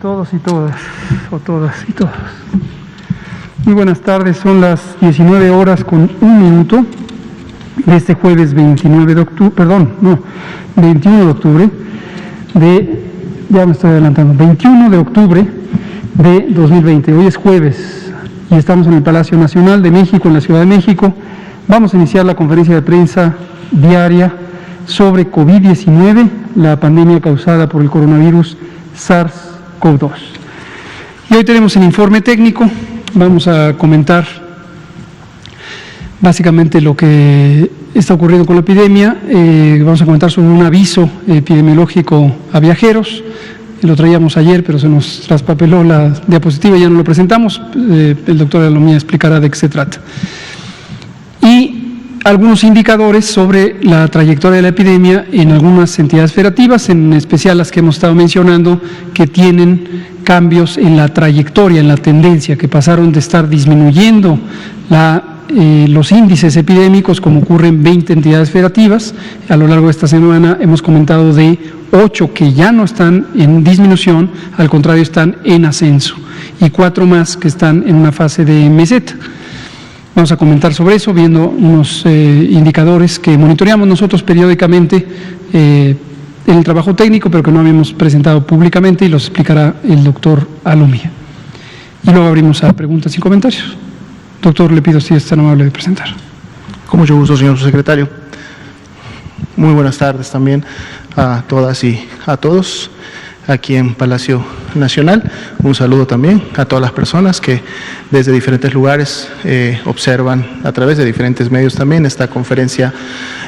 Todos y todas, o todas y todos. Muy buenas tardes, son las 19 horas con 1 minuto de este jueves 21 de octubre, 21 de octubre de 2020. Hoy es jueves y estamos en el Palacio Nacional de México, en la Ciudad de México. Vamos a iniciar la conferencia de prensa diaria sobre COVID-19, la pandemia causada por el coronavirus SARS-CoV-2. Y hoy tenemos el informe técnico. Vamos a comentar básicamente lo que está ocurriendo con la epidemia. Vamos a comentar sobre un aviso epidemiológico a viajeros. Lo traíamos ayer, pero se nos traspapeló la diapositiva y ya no lo presentamos. El doctor Alomía explicará de qué se trata. Y algunos indicadores sobre la trayectoria de la epidemia en algunas entidades federativas, en especial las que hemos estado mencionando, que tienen cambios en la trayectoria, en la tendencia, que pasaron de estar disminuyendo los índices epidémicos, como ocurre en 20 entidades federativas. A lo largo de esta semana hemos comentado de 8 que ya no están en disminución, al contrario están en ascenso, y 4 más que están en una fase de meseta. Vamos a comentar sobre eso, viendo unos indicadores que monitoreamos nosotros periódicamente en el trabajo técnico, pero que no habíamos presentado públicamente, y los explicará el doctor Alomía. Y luego abrimos a preguntas y comentarios. Doctor, le pido si es tan amable de presentar. Con mucho gusto, señor subsecretario. Muy buenas tardes también a todas y a todos aquí en Palacio Nacional. Un saludo también a todas las personas que desde diferentes lugares observan a través de diferentes medios también esta conferencia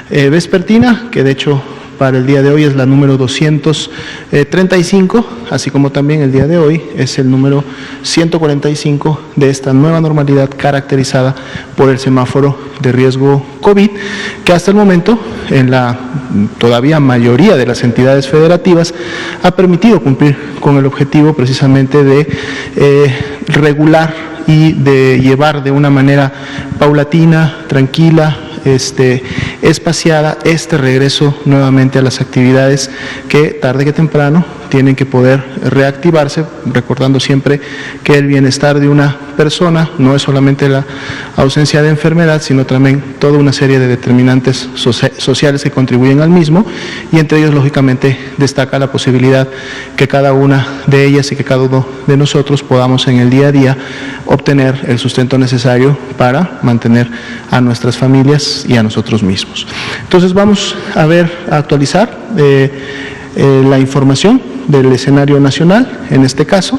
vespertina, que de hecho para el día de hoy es la número 235, así como también el día de hoy es el número 145 de esta nueva normalidad caracterizada por el semáforo de riesgo COVID, que hasta el momento en la todavía mayoría de las entidades federativas ha permitido cumplir con el objetivo precisamente de regular y de llevar de una manera paulatina, tranquila, espaciada este regreso nuevamente a las actividades que tarde que temprano tienen que poder reactivarse, recordando siempre que el bienestar de una persona no es solamente la ausencia de enfermedad, sino también toda una serie de determinantes sociales que contribuyen al mismo, y entre ellos lógicamente destaca la posibilidad que cada una de ellas y que cada uno de nosotros podamos en el día a día obtener el sustento necesario para mantener a nuestras familias y a nosotros mismos. Entonces vamos a actualizar la información del escenario nacional. En este caso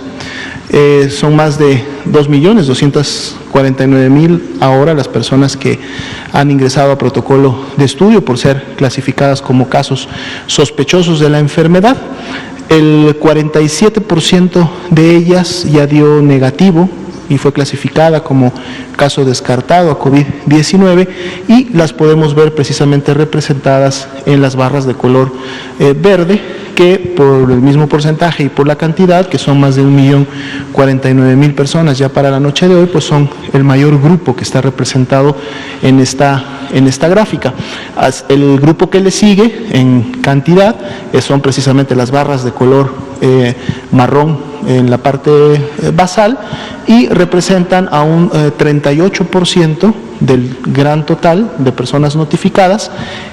son más de 2.249.000 ahora las personas que han ingresado a protocolo de estudio por ser clasificadas como casos sospechosos de la enfermedad. El 47% de ellas ya dio negativo y fue clasificada como caso descartado a COVID-19, y las podemos ver precisamente representadas en las barras de color verde, que por el mismo porcentaje y por la cantidad, que son más de 1.049.000 personas ya para la noche de hoy, pues son el mayor grupo que está representado en esta gráfica. El grupo que le sigue en cantidad son precisamente las barras de color marrón en la parte basal, y representan a un 38% del gran total de personas notificadas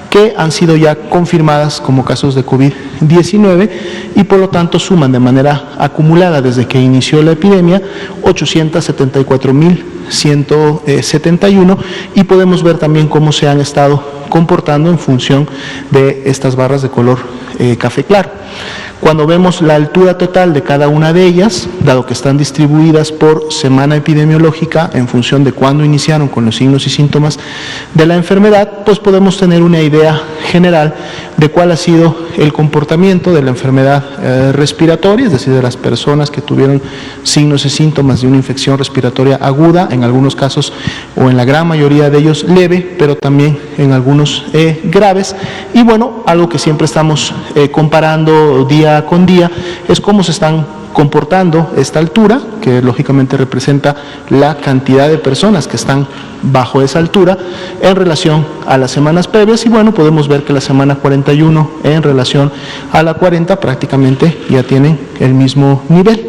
que han sido ya confirmadas como casos de COVID-19, y por lo tanto suman de manera acumulada desde que inició la epidemia 874.171, y podemos ver también cómo se han estado comportando en función de estas barras de color café claro. Cuando vemos la altura total de cada una de ellas, dado que están distribuidas por semana epidemiológica en función de cuándo iniciaron con los signos y síntomas de la enfermedad, pues podemos tener una idea general de cuál ha sido el comportamiento de la enfermedad respiratoria, es decir, de las personas que tuvieron signos y síntomas de una infección respiratoria aguda, en algunos casos o en la gran mayoría de ellos leve, pero también en algunos graves. Y bueno, algo que siempre estamos comparando día con día es cómo se están comportando esta altura, que lógicamente representa la cantidad de personas que están bajo esa altura en relación a las semanas previas. Y bueno, podemos ver que la semana 41 41 en relación a la 40 prácticamente ya tienen el mismo nivel.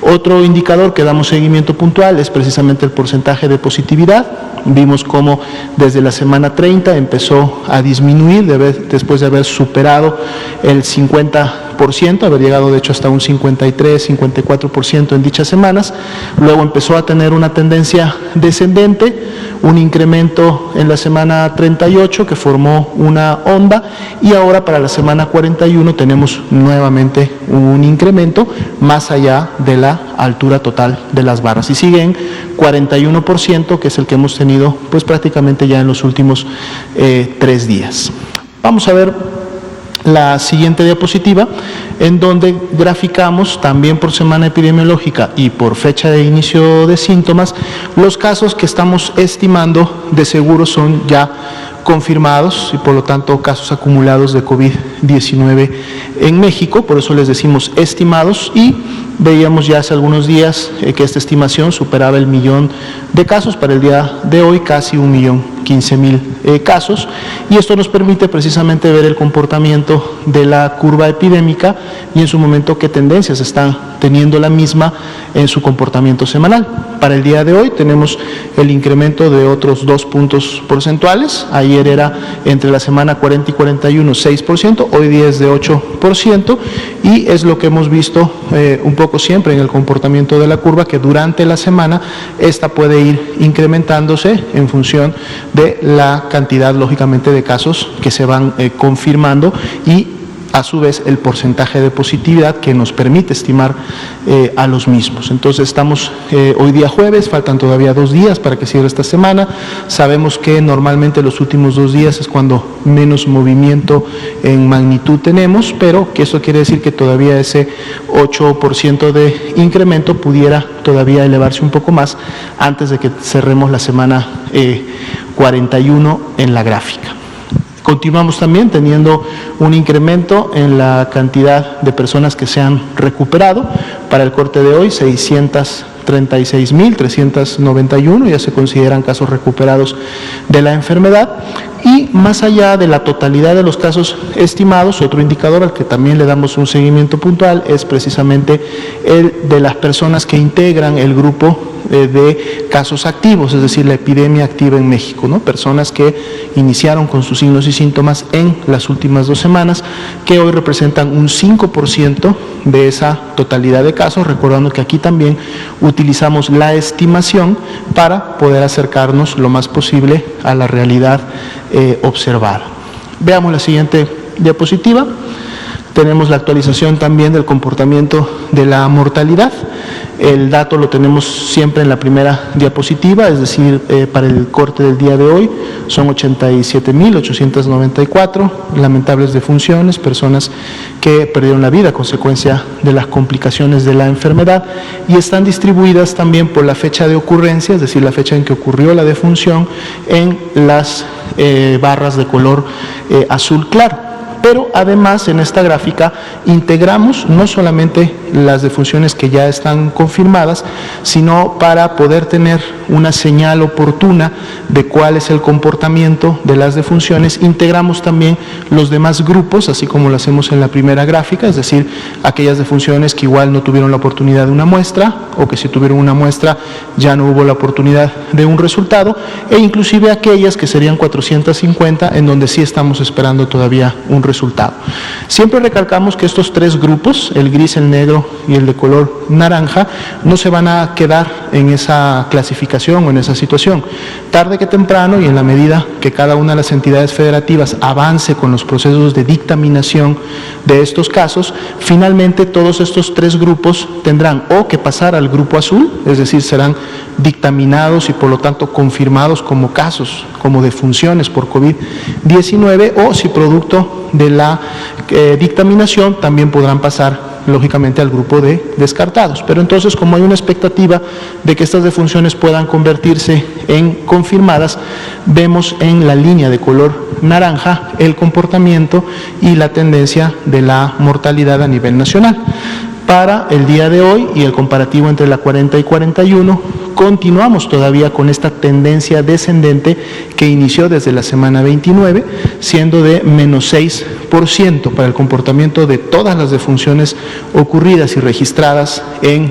Otro indicador que damos seguimiento puntual es precisamente el porcentaje de positividad. Vimos cómo desde la semana 30 empezó a disminuir después de haber superado el 50%, haber llegado de hecho hasta un 53, 54% en dichas semanas. Luego empezó a tener una tendencia descendente, un incremento en la semana 38 que formó una onda, y ahora para la semana 41 tenemos nuevamente un incremento más allá de la altura total de las barras y sigue en 41%, que es el que hemos tenido pues prácticamente ya en los últimos 3 días. Vamos a ver la siguiente diapositiva, en donde graficamos también por semana epidemiológica y por fecha de inicio de síntomas los casos que estamos estimando de seguro son ya confirmados y por lo tanto casos acumulados de COVID-19 en México. Por eso les decimos estimados, y veíamos ya hace algunos días que esta estimación superaba el 1.000.000 de casos. Para el día de hoy casi 1.015.000 casos, y esto nos permite precisamente ver el comportamiento de la curva epidémica y en su momento qué tendencias están teniendo la misma en su comportamiento semanal. Para el día de hoy tenemos el incremento de otros 2 puntos porcentuales. Ayer era entre la semana 40 y 41 6%, hoy día es de 8%, y es lo que hemos visto un poco siempre en el comportamiento de la curva, que durante la semana esta puede ir incrementándose en función de la cantidad, lógicamente, de casos que se van confirmando y a su vez el porcentaje de positividad que nos permite estimar a los mismos. Entonces estamos hoy día jueves, faltan todavía 2 días para que cierre esta semana. Sabemos que normalmente los últimos 2 días es cuando menos movimiento en magnitud tenemos, pero que eso quiere decir que todavía ese 8% de incremento pudiera todavía elevarse un poco más antes de que cerremos la semana 41 en la gráfica. Continuamos también teniendo un incremento en la cantidad de personas que se han recuperado. Para el corte de hoy, 636.391 ya se consideran casos recuperados de la enfermedad. Y más allá de la totalidad de los casos estimados, otro indicador al que también le damos un seguimiento puntual es precisamente el de las personas que integran el grupo de casos activos, es decir, la epidemia activa en México, ¿no? Personas que iniciaron con sus signos y síntomas en las últimas 2 semanas, que hoy representan un 5% de esa totalidad de casos, recordando que aquí también utilizamos la estimación para poder acercarnos lo más posible a la realidad observada. Veamos la siguiente diapositiva. Tenemos la actualización también del comportamiento de la mortalidad. El dato lo tenemos siempre en la primera diapositiva, es decir, para el corte del día de hoy son 87.894 lamentables defunciones, personas que perdieron la vida a consecuencia de las complicaciones de la enfermedad, y están distribuidas también por la fecha de ocurrencia, es decir, la fecha en que ocurrió la defunción, en las barras de color azul claro. Pero además en esta gráfica integramos no solamente las defunciones que ya están confirmadas, sino para poder tener una señal oportuna de cuál es el comportamiento de las defunciones, integramos también los demás grupos, así como lo hacemos en la primera gráfica, es decir, aquellas defunciones que igual no tuvieron la oportunidad de una muestra, o que si tuvieron una muestra ya no hubo la oportunidad de un resultado, e inclusive aquellas que serían 450, en donde sí estamos esperando todavía un resultado. Siempre recalcamos que estos 3 grupos, el gris, el negro y el de color naranja, no se van a quedar en esa clasificación o en esa situación. Tarde que temprano, y en la medida que cada una de las entidades federativas avance con los procesos de dictaminación de estos casos, finalmente todos estos 3 grupos tendrán o que pasar al grupo azul, es decir, serán dictaminados y por lo tanto confirmados como casos, como defunciones por COVID-19, o si producto de la dictaminación también podrán pasar lógicamente al grupo de descartados. Pero entonces, como hay una expectativa de que estas defunciones puedan convertirse en confirmadas, vemos en la línea de color naranja el comportamiento y la tendencia de la mortalidad a nivel nacional. Para el día de hoy y el comparativo entre la 40 y 41, continuamos todavía con esta tendencia descendente que inició desde la semana 29, siendo de menos 6% para el comportamiento de todas las defunciones ocurridas y registradas en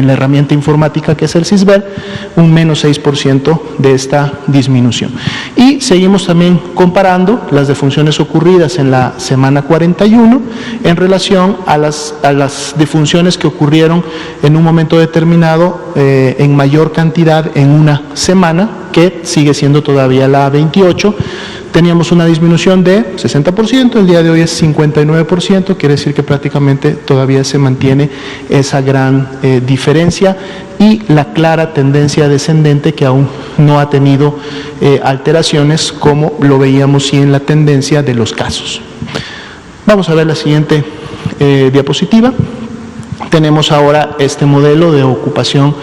la herramienta informática que es el CISBER, un menos 6% de esta disminución. Y seguimos también comparando las defunciones ocurridas en la semana 41 en relación a las defunciones que ocurrieron en un momento determinado en mayor cantidad en una semana, que sigue siendo todavía la 28. Teníamos una disminución de 60%, el día de hoy es 59%, quiere decir que prácticamente todavía se mantiene esa gran diferencia y la clara tendencia descendente que aún no ha tenido alteraciones como lo veíamos sí en la tendencia de los casos. Vamos a ver la siguiente diapositiva. Tenemos ahora este modelo de ocupación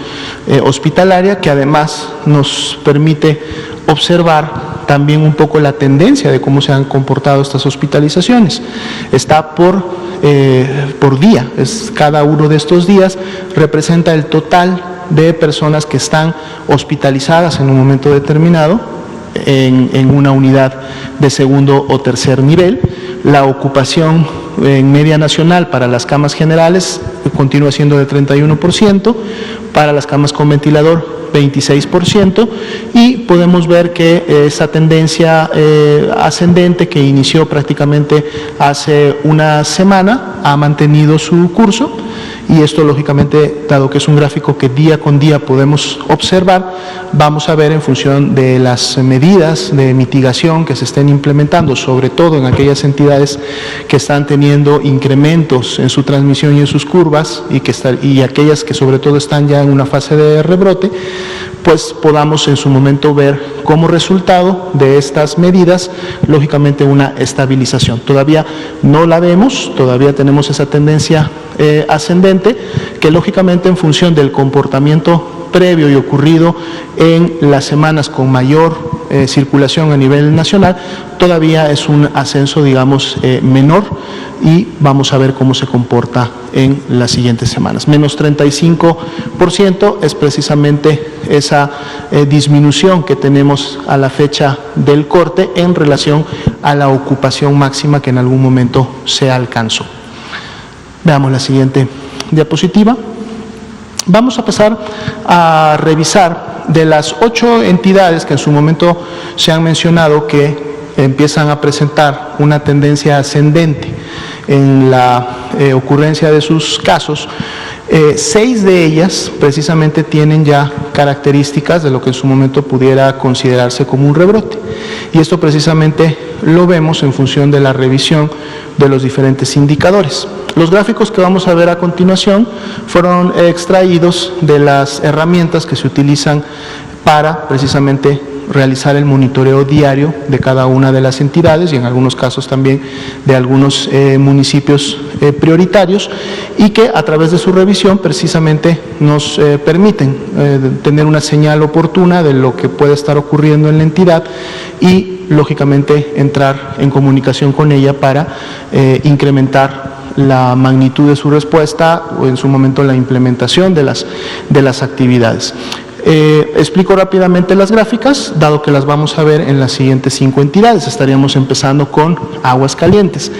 hospitalaria que además nos permite observar también un poco la tendencia de cómo se han comportado estas hospitalizaciones. Está por día, cada uno de estos días representa el total de personas que están hospitalizadas en un momento determinado en una unidad de segundo o tercer nivel. La ocupación en media nacional para las camas generales continúa siendo de 31%, para las camas con ventilador 26%, y podemos ver que esa tendencia ascendente que inició prácticamente hace una semana ha mantenido su curso, y esto lógicamente, dado que es un gráfico que día con día podemos observar, vamos a ver en función de las medidas de mitigación que se estén implementando, sobre todo en aquellas entidades que están teniendo incrementos en su transmisión y en sus curvas, y aquellas que sobre todo están ya en una fase de rebrote, pues podamos en su momento ver como resultado de estas medidas, lógicamente una estabilización. Todavía no la vemos, todavía tenemos esa tendencia ascendente, que lógicamente en función del comportamiento previo y ocurrido en las semanas con mayor circulación a nivel nacional, todavía es un ascenso, digamos, menor, y vamos a ver cómo se comporta en las siguientes semanas. Menos 35% es precisamente esa disminución que tenemos a la fecha del corte en relación a la ocupación máxima que en algún momento se alcanzó. Veamos la siguiente diapositiva. Vamos a pasar a revisar de las 8 entidades que en su momento se han mencionado que empiezan a presentar una tendencia ascendente en la ocurrencia de sus casos. 6 de ellas precisamente tienen ya características de lo que en su momento pudiera considerarse como un rebrote, y esto precisamente lo vemos en función de la revisión de los diferentes indicadores. Los gráficos que vamos a ver a continuación fueron extraídos de las herramientas que se utilizan para precisamente realizar el monitoreo diario de cada una de las entidades, y en algunos casos también de algunos municipios prioritarios, y que a través de su revisión precisamente nos permiten tener una señal oportuna de lo que puede estar ocurriendo en la entidad y lógicamente entrar en comunicación con ella para incrementar la magnitud de su respuesta o en su momento la implementación de las actividades. Explico rápidamente las gráficas, dado que las vamos a ver en las siguientes 5 entidades. Estaríamos empezando con Aguascalientes.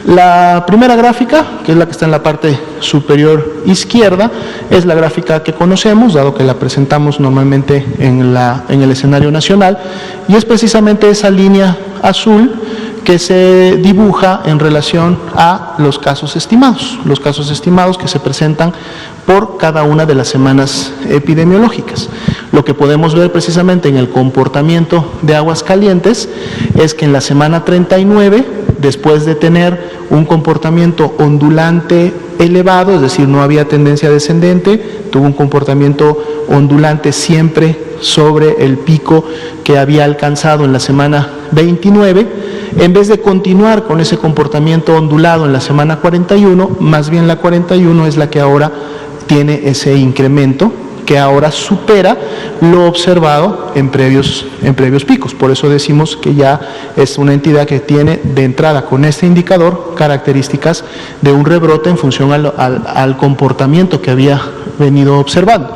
La primera gráfica, que es la que está en la parte superior izquierda, es la gráfica que conocemos, dado que la presentamos normalmente en el escenario nacional, y es precisamente esa línea azul que se dibuja en relación a los casos estimados que se presentan por cada una de las semanas epidemiológicas. Lo que podemos ver precisamente en el comportamiento de Aguascalientes es que en la semana 39, después de tener un comportamiento ondulante elevado, es decir, no había tendencia descendente, tuvo un comportamiento ondulante siempre sobre el pico que había alcanzado en la semana 29, en vez de continuar con ese comportamiento ondulado en la semana 41, más bien la 41 es la que ahora tiene ese incremento, que ahora supera lo observado en previos picos. Por eso decimos que ya es una entidad que tiene de entrada con este indicador características de un rebrote en función al comportamiento que había venido observando.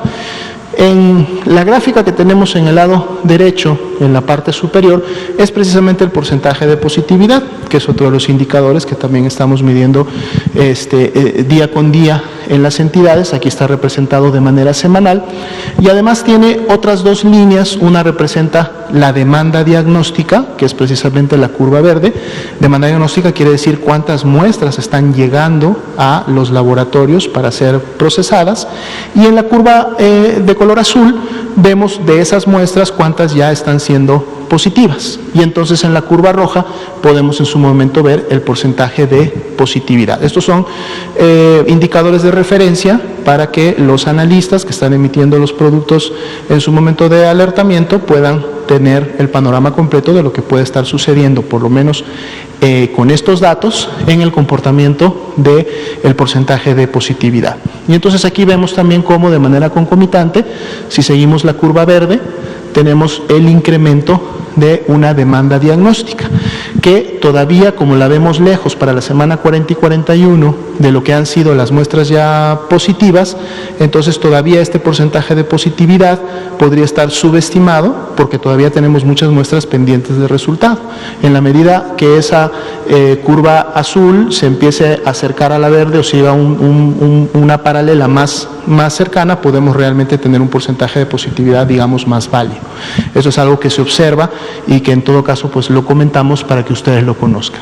En la gráfica que tenemos en el lado derecho, en la parte superior, es precisamente el porcentaje de positividad, que es otro de los indicadores que también estamos midiendo día con día en las entidades. Aquí está representado de manera semanal y además tiene otras dos líneas. Una representa la demanda diagnóstica, que es precisamente la curva verde. Demanda diagnóstica quiere decir cuántas muestras están llegando a los laboratorios para ser procesadas, y en la curva de color azul vemos de esas muestras cuántas ya están siendo positivas, y entonces en la curva roja podemos en su momento ver el porcentaje de positividad. Estos son indicadores de referencia para que los analistas que están emitiendo los productos en su momento de alertamiento puedan tener el panorama completo de lo que puede estar sucediendo, por lo menos con estos datos, en el comportamiento del porcentaje de positividad. Y entonces aquí vemos también cómo de manera concomitante, si seguimos la curva verde, tenemos el incremento de una demanda diagnóstica, que todavía, como la vemos lejos para la semana 40 y 41 de lo que han sido las muestras ya positivas, entonces todavía este porcentaje de positividad podría estar subestimado, porque todavía tenemos muchas muestras pendientes de resultado. En la medida que esa curva azul se empiece a acercar a la verde o siga una paralela más cercana, podemos realmente tener un porcentaje de positividad, digamos, más válido. Eso es algo que se observa y que en todo caso pues lo comentamos para que ustedes lo conozcan.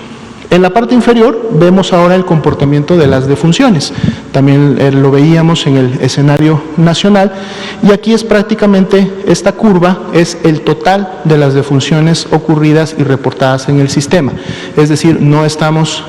En la parte inferior vemos ahora el comportamiento de las defunciones. También lo veíamos en el escenario nacional, y aquí es prácticamente, esta curva es el total de las defunciones ocurridas y reportadas en el sistema. Es decir, no estamos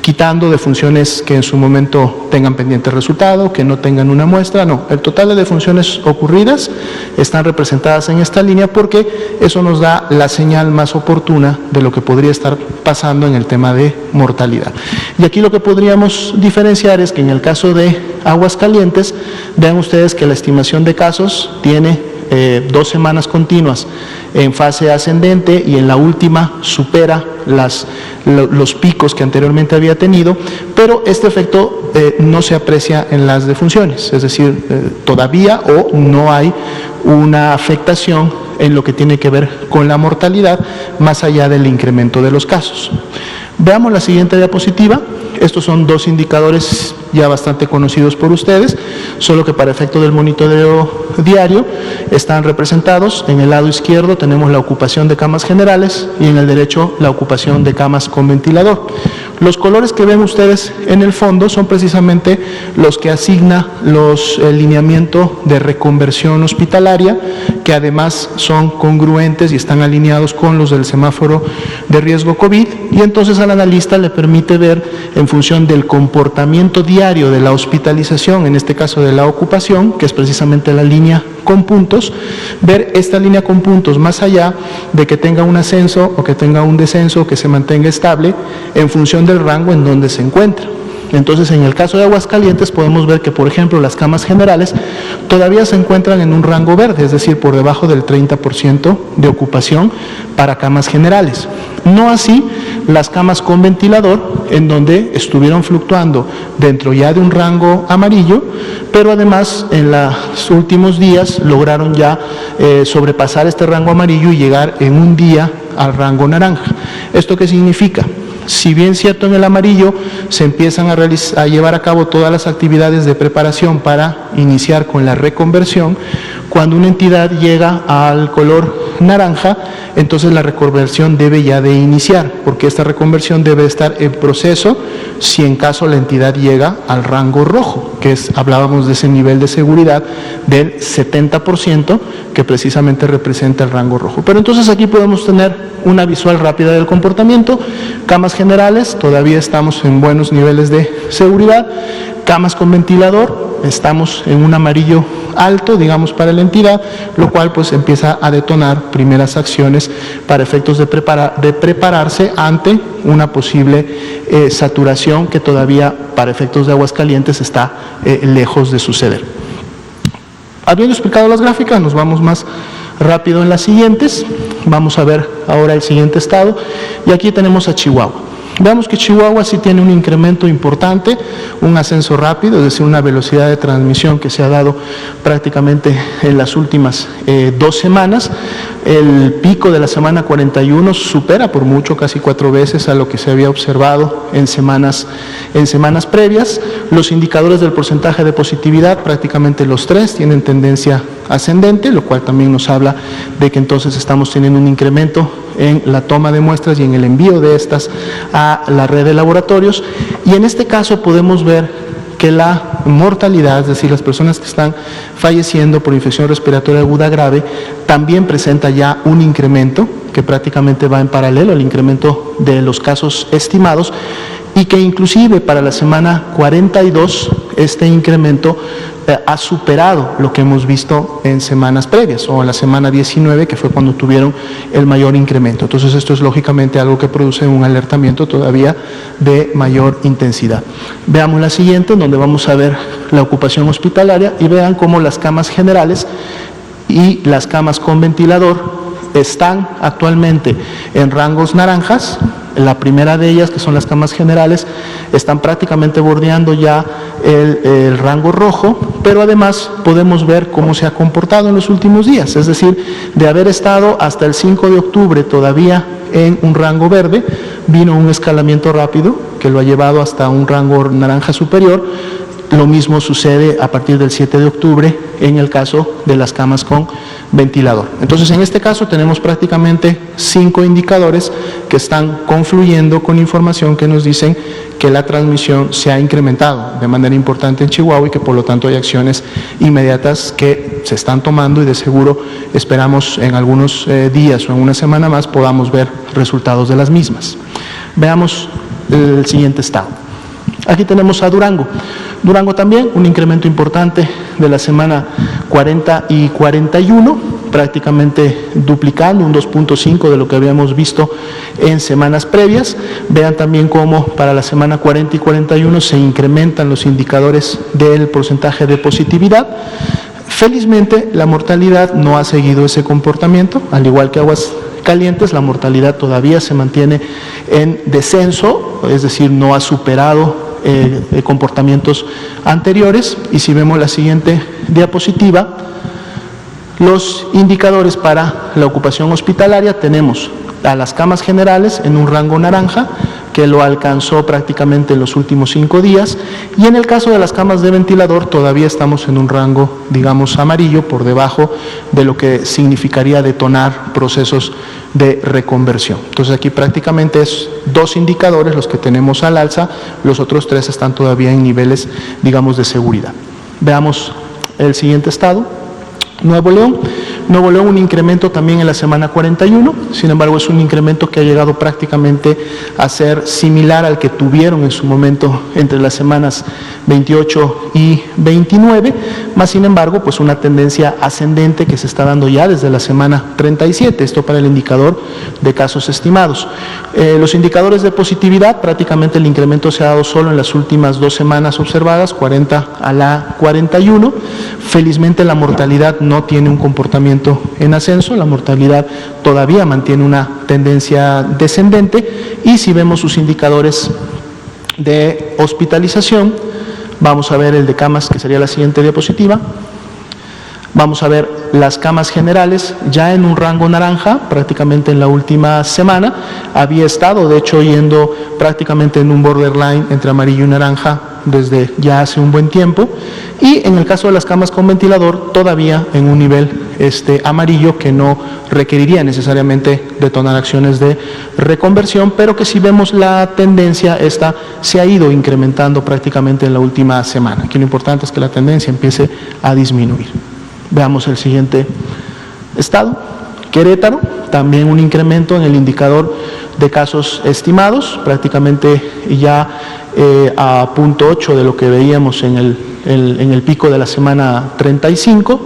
quitando defunciones que en su momento tengan pendiente resultado, que no tengan una muestra, no. El total de defunciones ocurridas están representadas en esta línea, porque eso nos da la señal más oportuna de lo que podría estar pasando en el tema de mortalidad. Y aquí lo que podríamos diferenciar es que en el caso de Aguascalientes, vean ustedes que la estimación de casos tiene 2 semanas continuas en fase ascendente, y en la última supera los picos que anteriormente había tenido, pero este efecto no se aprecia en las defunciones, es decir, todavía no hay una afectación en lo que tiene que ver con la mortalidad, más allá del incremento de los casos. Veamos la siguiente diapositiva. Estos son 2 indicadores ya bastante conocidos por ustedes, solo que para efecto del monitoreo diario están representados. En el lado izquierdo tenemos la ocupación de camas generales y en el derecho la ocupación de camas con ventilador. Los colores que ven ustedes en el fondo son precisamente los que asigna el lineamiento de reconversión hospitalaria, que además son congruentes y están alineados con los del semáforo de riesgo COVID, y entonces al analista le permite ver, en función del comportamiento diario de la hospitalización, en este caso de la ocupación, que es precisamente la línea con puntos, ver esta línea con puntos más allá de que tenga un ascenso o que tenga un descenso, que se mantenga estable en función del rango en donde se encuentra. Entonces, en el caso de Aguascalientes podemos ver que, por ejemplo, las camas generales todavía se encuentran en un rango verde, es decir, por debajo del 30% de ocupación para camas generales. No así las camas con ventilador, en donde estuvieron fluctuando dentro ya de un rango amarillo, pero además en los últimos días lograron ya sobrepasar este rango amarillo y llegar en un día al rango naranja. ¿Esto qué significa? Si bien cierto, en el amarillo se empiezan a llevar a cabo todas las actividades de preparación para iniciar con la reconversión, cuando una entidad llega al color naranja, entonces la reconversión debe ya de iniciar, porque esta reconversión debe estar en proceso si en caso la entidad llega al rango rojo, que hablábamos de ese nivel de seguridad del 70%, que precisamente representa el rango rojo. Pero entonces aquí podemos tener una visual rápida del comportamiento. Camas generales, todavía estamos en buenos niveles de seguridad. Camas con ventilador, estamos en un amarillo alto, digamos, para la entidad, lo cual pues empieza a detonar primeras acciones para efectos de prepararse ante una posible saturación que todavía para efectos de Aguascalientes está lejos de suceder. Habiendo explicado las gráficas, nos vamos más rápido en las siguientes. Vamos a ver ahora el siguiente estado, y aquí tenemos a Chihuahua. Veamos que Chihuahua sí tiene un incremento importante, un ascenso rápido, es decir, una velocidad de transmisión que se ha dado prácticamente en las últimas 2 semanas. El pico de la semana 41 supera por mucho, casi 4 veces a lo que se había observado en semanas previas. Los indicadores del porcentaje de positividad, prácticamente los 3, tienen tendencia ascendente, lo cual también nos habla de que entonces estamos teniendo un incremento en la toma de muestras y en el envío de estas a la red de laboratorios. Y en este caso podemos ver que la mortalidad, es decir, las personas que están falleciendo por infección respiratoria aguda grave, también presenta ya un incremento que prácticamente va en paralelo al incremento de los casos estimados, y que inclusive para la semana 42 este incremento ha superado lo que hemos visto en semanas previas, o en la semana 19, que fue cuando tuvieron el mayor incremento. Entonces esto es lógicamente algo que produce un alertamiento todavía de mayor intensidad. Veamos la siguiente, donde vamos a ver la ocupación hospitalaria, y vean cómo las camas generales y las camas con ventilador están actualmente en rangos naranjas. La primera de ellas, que son las camas generales, están prácticamente bordeando ya el rango rojo, pero además podemos ver cómo se ha comportado en los últimos días, es decir, de haber estado hasta el 5 de octubre todavía en un rango verde, vino un escalamiento rápido que lo ha llevado hasta un rango naranja superior. Lo mismo sucede a partir del 7 de octubre en el caso de las camas con ventilador. Entonces, en este caso tenemos prácticamente 5 indicadores que están confluyendo con información que nos dicen que la transmisión se ha incrementado de manera importante en Chihuahua, y que por lo tanto hay acciones inmediatas que se están tomando, y de seguro esperamos en algunos días o en una semana más podamos ver resultados de las mismas. Veamos el siguiente estado. Aquí tenemos a Durango. Durango también, un incremento importante de la semana 40 y 41, prácticamente duplicando, un 2.5 de lo que habíamos visto en semanas previas. Vean también cómo para la semana 40 y 41 se incrementan los indicadores del porcentaje de positividad. Felizmente, la mortalidad no ha seguido ese comportamiento, al igual que Aguascalientes, la mortalidad todavía se mantiene en descenso, es decir, no ha superado comportamientos anteriores. Y si vemos la siguiente diapositiva, los indicadores para la ocupación hospitalaria, tenemos a las camas generales en un rango naranja, que lo alcanzó prácticamente en los últimos 5 días, y en el caso de las camas de ventilador todavía estamos en un rango, digamos, amarillo, por debajo de lo que significaría detonar procesos de reconversión. Entonces aquí prácticamente es 2 indicadores los que tenemos al alza, los otros 3 están todavía en niveles, digamos, de seguridad. Veamos el siguiente estado. Nuevo León, un incremento también en la semana 41, sin embargo es un incremento que ha llegado prácticamente a ser similar al que tuvieron en su momento entre las semanas 28 y 29, más sin embargo pues una tendencia ascendente que se está dando ya desde la semana 37, esto para el indicador de casos estimados. Los indicadores de positividad, prácticamente el incremento se ha dado solo en las últimas 2 semanas observadas, 40 a la 41, felizmente la mortalidad no tiene un comportamiento en ascenso, la mortalidad todavía mantiene una tendencia descendente, y si vemos sus indicadores de hospitalización, vamos a ver el de camas, que sería la siguiente diapositiva. Vamos a ver las camas generales ya en un rango naranja, prácticamente en la última semana. Había estado, de hecho, yendo prácticamente en un borderline entre amarillo y naranja desde ya hace un buen tiempo. Y en el caso de las camas con ventilador, todavía en un nivel amarillo, que no requeriría necesariamente detonar acciones de reconversión, pero que si vemos la tendencia, esta se ha ido incrementando prácticamente en la última semana. Aquí lo importante es que la tendencia empiece a disminuir. Veamos el siguiente estado. Querétaro, también un incremento en el indicador de casos estimados, prácticamente ya a 0.8 de lo que veíamos en el pico de la semana 35,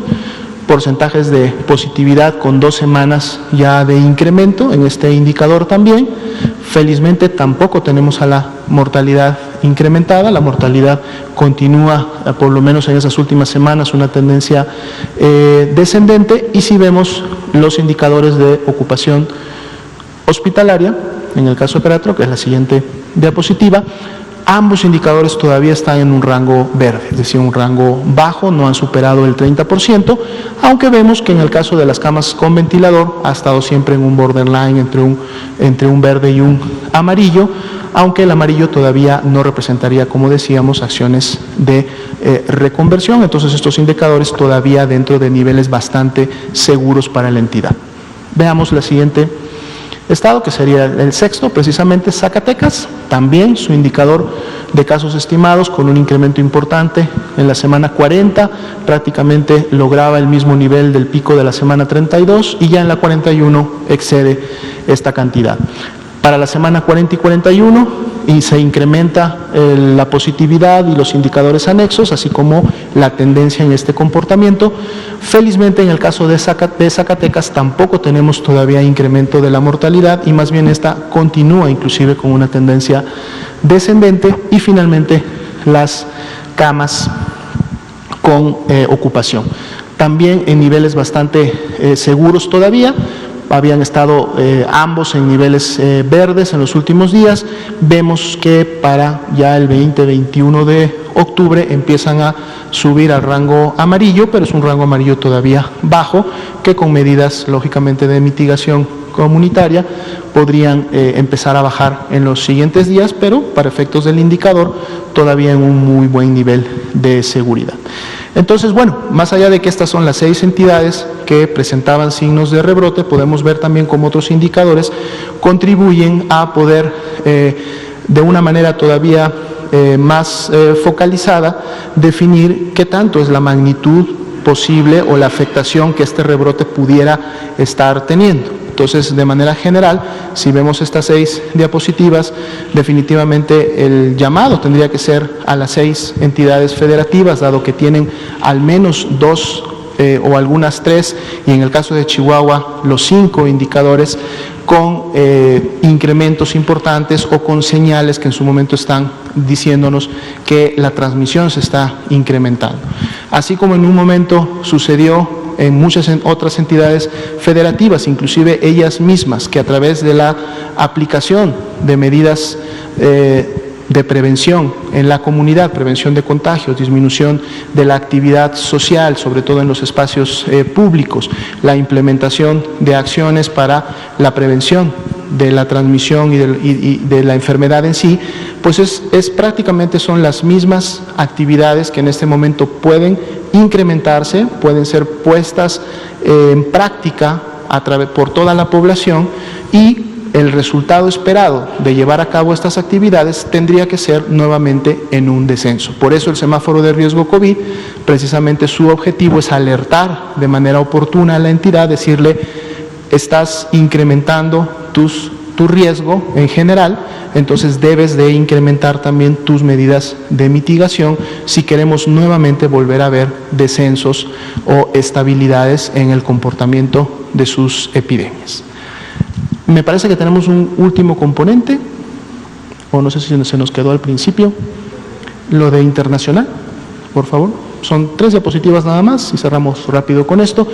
porcentajes de positividad con 2 semanas ya de incremento en este indicador también. Felizmente tampoco tenemos a la mortalidad incrementada, la mortalidad continúa, por lo menos en esas últimas semanas, una tendencia descendente. Y si vemos los indicadores de ocupación hospitalaria, en el caso de Querétaro, que es la siguiente diapositiva, ambos indicadores todavía están en un rango verde, es decir, un rango bajo, no han superado el 30%, aunque vemos que en el caso de las camas con ventilador ha estado siempre en un borderline entre un verde y un amarillo, aunque el amarillo todavía no representaría, como decíamos, acciones de reconversión. Entonces estos indicadores todavía dentro de niveles bastante seguros para la entidad. Veamos la siguiente estado, que sería el sexto, precisamente Zacatecas, también su indicador de casos estimados con un incremento importante en la semana 40, prácticamente lograba el mismo nivel del pico de la semana 32 y ya en la 41 excede esta cantidad. Para la semana 40 y 41 y se incrementa la positividad y los indicadores anexos, así como la tendencia en este comportamiento. Felizmente en el caso de Zacatecas tampoco tenemos todavía incremento de la mortalidad y más bien esta continúa inclusive con una tendencia descendente. Y finalmente las camas con ocupación, también en niveles bastante seguros todavía. Habían estado ambos en niveles verdes en los últimos días. Vemos que para ya el 20-21 de octubre empiezan a subir al rango amarillo, pero es un rango amarillo todavía bajo, que con medidas lógicamente de mitigación comunitaria podrían empezar a bajar en los siguientes días, pero para efectos del indicador todavía en un muy buen nivel de seguridad. Entonces, bueno, más allá de que estas son las 6 entidades que presentaban signos de rebrote, podemos ver también cómo otros indicadores contribuyen a poder, de una manera todavía más focalizada, definir qué tanto es la magnitud posible o la afectación que este rebrote pudiera estar teniendo. Entonces, de manera general, si vemos estas 6 diapositivas, definitivamente el llamado tendría que ser a las 6 entidades federativas, dado que tienen al menos 2 o algunas 3, y en el caso de Chihuahua, los 5 indicadores con incrementos importantes o con señales que en su momento están diciéndonos que la transmisión se está incrementando. Así como en un momento sucedió en muchas otras entidades federativas, inclusive ellas mismas, que a través de la aplicación de medidas de prevención en la comunidad, prevención de contagios, disminución de la actividad social, sobre todo en los espacios públicos, la implementación de acciones para la prevención de la transmisión y de la enfermedad en sí, pues es prácticamente son las mismas actividades que en este momento pueden incrementarse, pueden ser puestas en práctica por toda la población, y el resultado esperado de llevar a cabo estas actividades tendría que ser nuevamente en un descenso. Por eso el semáforo de riesgo COVID, precisamente su objetivo es alertar de manera oportuna a la entidad, decirle: estás incrementando tu riesgo en general, entonces debes de incrementar también tus medidas de mitigación si queremos nuevamente volver a ver descensos o estabilidades en el comportamiento de sus epidemias. Me parece que tenemos un último componente, o no sé si se nos quedó al principio, lo de internacional, por favor. Son 3 diapositivas nada más y cerramos rápido con esto.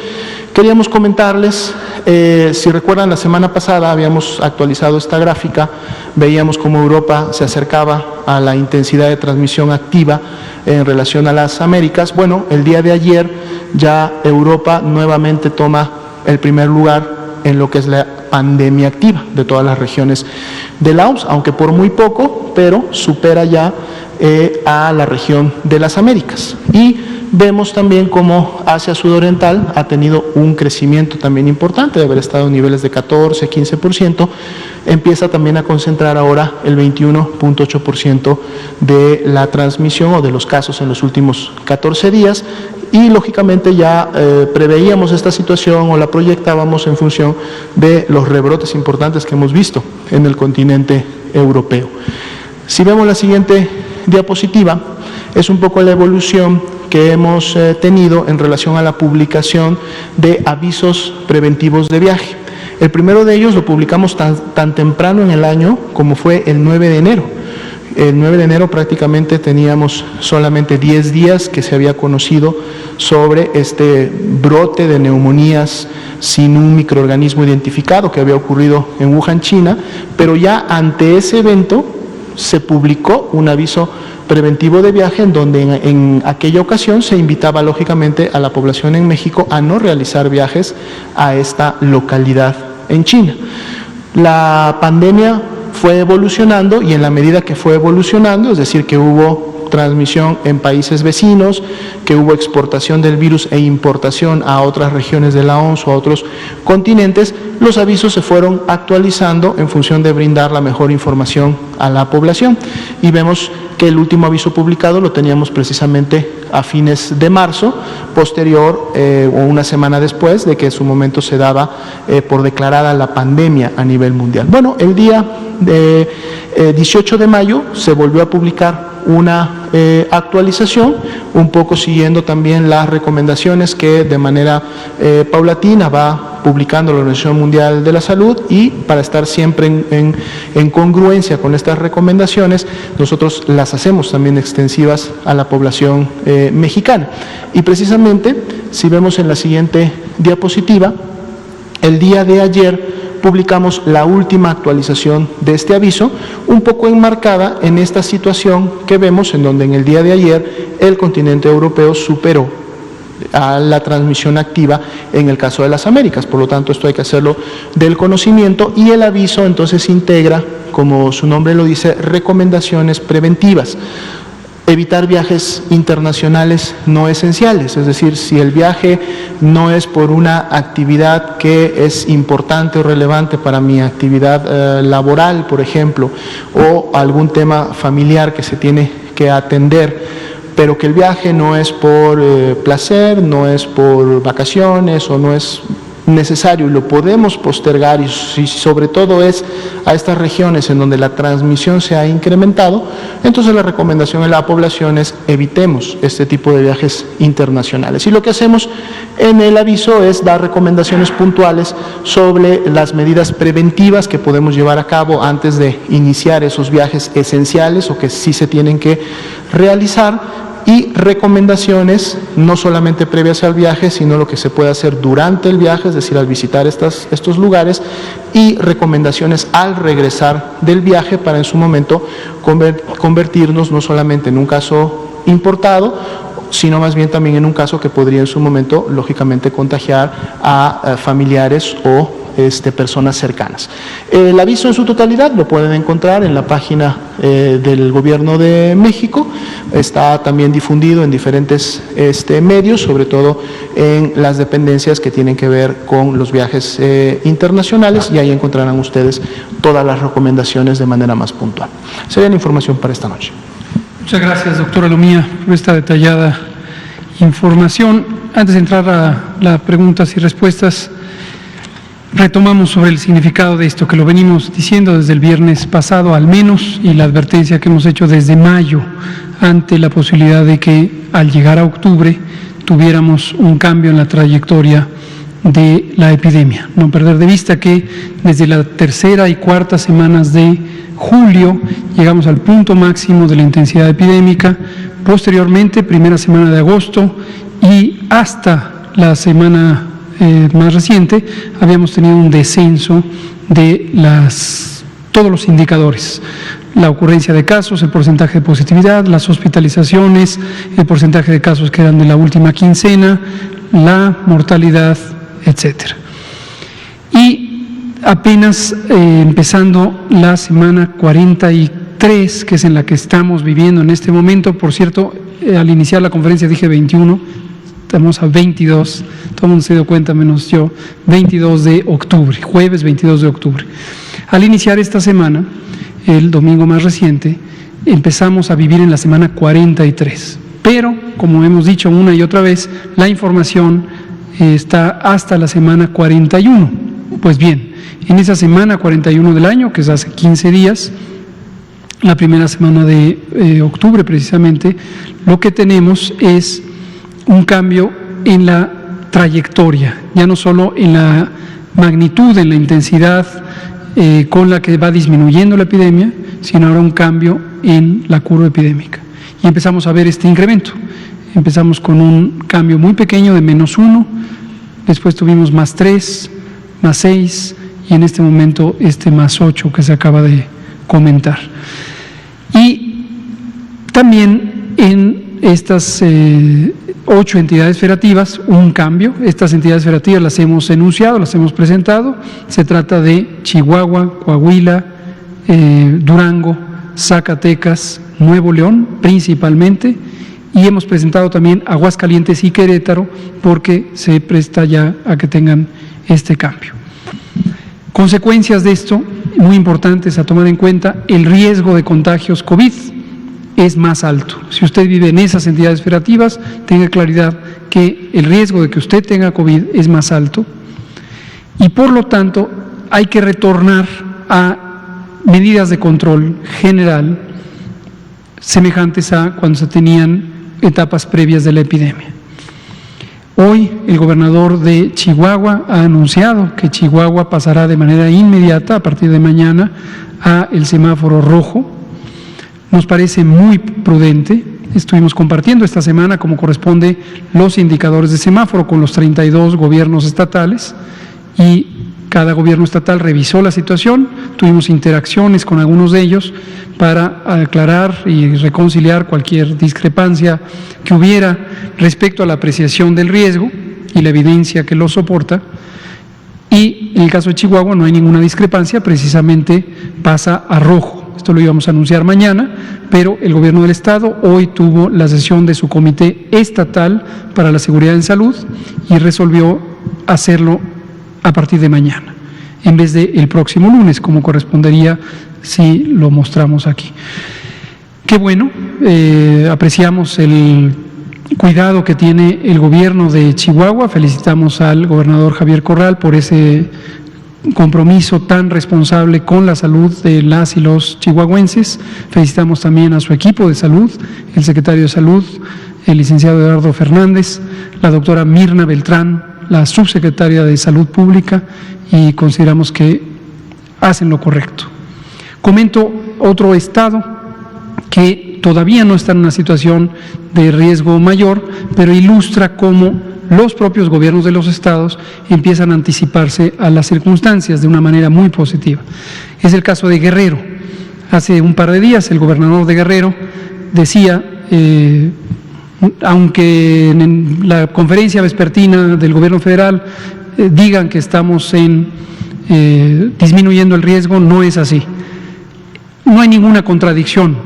Queríamos comentarles, si recuerdan, la semana pasada habíamos actualizado esta gráfica, veíamos cómo Europa se acercaba a la intensidad de transmisión activa en relación a las Américas. Bueno, el día de ayer ya Europa nuevamente toma el primer lugar en lo que es la pandemia activa de todas las regiones de la OMS, aunque por muy poco, pero supera ya a la región de las Américas. Y vemos también cómo Asia Sudoriental ha tenido un crecimiento también importante, de haber estado en niveles de 14, 15%, empieza también a concentrar ahora el 21.8% de la transmisión o de los casos en los últimos 14 días, y lógicamente ya preveíamos esta situación o la proyectábamos en función de los rebrotes importantes que hemos visto en el continente europeo. Si vemos la siguiente diapositiva, es un poco la evolución que hemos tenido en relación a la publicación de avisos preventivos de viaje. El primero de ellos lo publicamos tan temprano en el año como fue el 9 de enero. el 9 de enero prácticamente teníamos solamente 10 días que se había conocido sobre este brote de neumonías sin un microorganismo identificado que había ocurrido en Wuhan, China, pero ya ante ese evento se publicó un aviso preventivo de viaje en donde en aquella ocasión se invitaba lógicamente a la población en México a no realizar viajes a esta localidad en China. La pandemia fue evolucionando y en la medida que fue evolucionando, es decir, que hubo transmisión en países vecinos, que hubo exportación del virus e importación a otras regiones de la OMS o a otros continentes, los avisos se fueron actualizando en función de brindar la mejor información a la población. Y vemos que el último aviso publicado lo teníamos precisamente a fines de marzo, posterior o una semana después de que en su momento se daba por declarada la pandemia a nivel mundial. Bueno, el día 18 de mayo se volvió a publicar una actualización, un poco siguiendo también las recomendaciones que de manera paulatina va publicando la Organización Mundial de la Salud, y para estar siempre en congruencia con estas recomendaciones, nosotros las hacemos también extensivas a la población mexicana. Y precisamente, si vemos en la siguiente diapositiva, el día de ayer publicamos la última actualización de este aviso, un poco enmarcada en esta situación que vemos, en donde en el día de ayer el continente europeo superó a la transmisión activa en el caso de las Américas. Por lo tanto, esto hay que hacerlo del conocimiento, y el aviso entonces integra, como su nombre lo dice, recomendaciones preventivas. Evitar viajes internacionales no esenciales, es decir, si el viaje no es por una actividad que es importante o relevante para mi actividad laboral, por ejemplo, o algún tema familiar que se tiene que atender, pero que el viaje no es por placer, no es por vacaciones o no es necesario y lo podemos postergar, y si sobre todo es a estas regiones en donde la transmisión se ha incrementado, entonces la recomendación a la población es evitemos este tipo de viajes internacionales. Y lo que hacemos en el aviso es dar recomendaciones puntuales sobre las medidas preventivas que podemos llevar a cabo antes de iniciar esos viajes esenciales o que sí se tienen que realizar, y recomendaciones no solamente previas al viaje, sino lo que se puede hacer durante el viaje, es decir, al visitar estos lugares, y recomendaciones al regresar del viaje para en su momento convertirnos no solamente en un caso importado, sino más bien también en un caso que podría en su momento, lógicamente, contagiar a familiares o personas cercanas. El aviso en su totalidad lo pueden encontrar en la página del Gobierno de México, está también difundido en diferentes medios, sobre todo en las dependencias que tienen que ver con los viajes internacionales, y ahí encontrarán ustedes todas las recomendaciones de manera más puntual. Sería la información para esta noche. Muchas gracias, doctora Lomía, por esta detallada información. Antes de entrar a las preguntas y respuestas, retomamos sobre el significado de esto, que lo venimos diciendo desde el viernes pasado al menos, y la advertencia que hemos hecho desde mayo ante la posibilidad de que al llegar a octubre tuviéramos un cambio en la trayectoria de la epidemia. No perder de vista que desde la tercera y cuarta semanas de julio llegamos al punto máximo de la intensidad epidémica, posteriormente primera semana de agosto y hasta la semana más reciente habíamos tenido un descenso de todos los indicadores: la ocurrencia de casos, el porcentaje de positividad, las hospitalizaciones, el porcentaje de casos que eran de la última quincena, la mortalidad, etcétera. Y apenas empezando la semana 43, que es en la que estamos viviendo en este momento. Por cierto, al iniciar la conferencia dije 21, estamos a 22, todo el mundo se dio cuenta menos yo, 22 de octubre, jueves 22 de octubre. Al iniciar esta semana, el domingo más reciente, empezamos a vivir en la semana 43, pero como hemos dicho una y otra vez, la información está hasta la semana 41. Pues bien, en esa semana 41 del año, que es hace 15 días, la primera semana de octubre precisamente, lo que tenemos es un cambio en la trayectoria, ya no solo en la magnitud, en la intensidad con la que va disminuyendo la epidemia, sino ahora un cambio en la curva epidémica. Y empezamos a ver este incremento. Empezamos con un cambio muy pequeño de -1, después tuvimos +3, +6 y en este momento +8 que se acaba de comentar. Y también en estas 8 entidades federativas, un cambio. Estas entidades federativas las hemos enunciado, las hemos presentado. Se trata de Chihuahua, Coahuila, Durango, Zacatecas, Nuevo León principalmente, y hemos presentado también Aguascalientes y Querétaro porque se presta ya a que tengan este cambio. Consecuencias de esto, muy importantes a tomar en cuenta: el riesgo de contagios COVID es más alto. Si usted vive en esas entidades federativas, tenga claridad que el riesgo de que usted tenga COVID es más alto y por lo tanto hay que retornar a medidas de control general semejantes a cuando se tenían etapas previas de la epidemia. Hoy el gobernador de Chihuahua ha anunciado que Chihuahua pasará de manera inmediata, a partir de mañana, a el semáforo rojo. Nos parece muy prudente. Estuvimos compartiendo esta semana, como corresponde, los indicadores de semáforo con los 32 gobiernos estatales y cada gobierno estatal revisó la situación. Tuvimos interacciones con algunos de ellos para aclarar y reconciliar cualquier discrepancia que hubiera respecto a la apreciación del riesgo y la evidencia que lo soporta. Y en el caso de Chihuahua no hay ninguna discrepancia, precisamente pasa a rojo. Esto lo íbamos a anunciar mañana, pero el gobierno del estado hoy tuvo la sesión de su comité estatal para la seguridad en salud y resolvió hacerlo a partir de mañana, en vez del próximo lunes, como correspondería si lo mostramos aquí. Qué bueno, apreciamos el cuidado que tiene el gobierno de Chihuahua. Felicitamos al gobernador Javier Corral por ese compromiso tan responsable con la salud de las y los chihuahuenses. Felicitamos también a su equipo de salud, el secretario de Salud, el licenciado Eduardo Fernández, la doctora Mirna Beltrán, la subsecretaria de Salud Pública, y consideramos que hacen lo correcto. Comento otro estado que todavía no está en una situación de riesgo mayor, pero ilustra cómo los propios gobiernos de los estados empiezan a anticiparse a las circunstancias de una manera muy positiva. Es el caso de Guerrero. Hace un par de días el gobernador de Guerrero decía, aunque en la conferencia vespertina del gobierno federal digan que estamos disminuyendo el riesgo, no es así. No hay ninguna contradicción.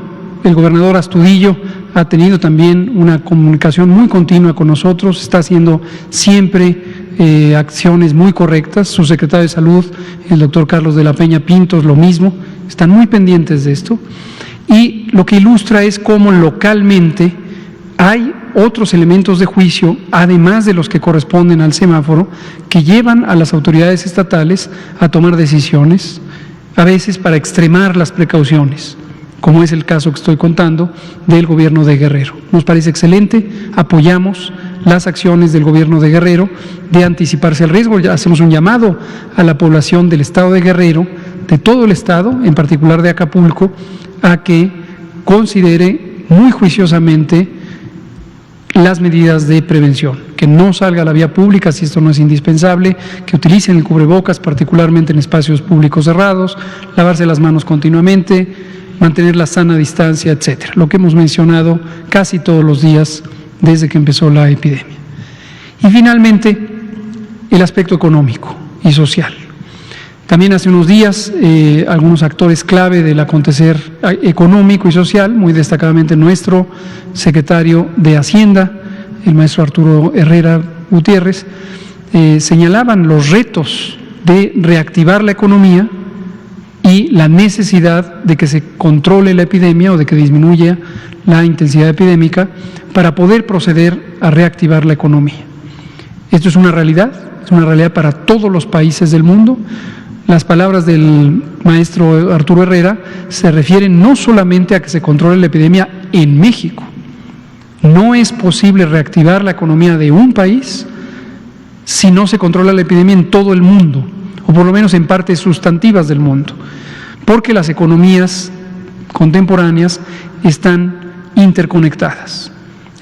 El gobernador Astudillo ha tenido también una comunicación muy continua con nosotros, está haciendo siempre acciones muy correctas. Su secretario de Salud, el doctor Carlos de la Peña Pintos, lo mismo, están muy pendientes de esto. Y lo que ilustra es cómo localmente hay otros elementos de juicio, además de los que corresponden al semáforo, que llevan a las autoridades estatales a tomar decisiones, a veces para extremar las precauciones, como es el caso que estoy contando del gobierno de Guerrero. Nos parece excelente, apoyamos las acciones del gobierno de Guerrero de anticiparse al riesgo. Ya hacemos un llamado a la población del estado de Guerrero, de todo el estado, en particular de Acapulco, a que considere muy juiciosamente las medidas de prevención, que no salga a la vía pública si esto no es indispensable, que utilicen el cubrebocas, particularmente en espacios públicos cerrados, lavarse las manos continuamente, mantener la sana distancia, etcétera. Lo que hemos mencionado casi todos los días desde que empezó la epidemia. Y finalmente, el aspecto económico y social. También hace unos días algunos actores clave del acontecer económico y social, muy destacadamente nuestro secretario de Hacienda, el maestro Arturo Herrera Gutiérrez, señalaban los retos de reactivar la economía y la necesidad de que se controle la epidemia o de que disminuya la intensidad epidémica para poder proceder a reactivar la economía. Esto es una realidad para todos los países del mundo. Las palabras del maestro Arturo Herrera se refieren no solamente a que se controle la epidemia en México. No es posible reactivar la economía de un país si no se controla la epidemia en todo el mundo. o por lo menos en partes sustantivas del mundo, porque las economías contemporáneas están interconectadas.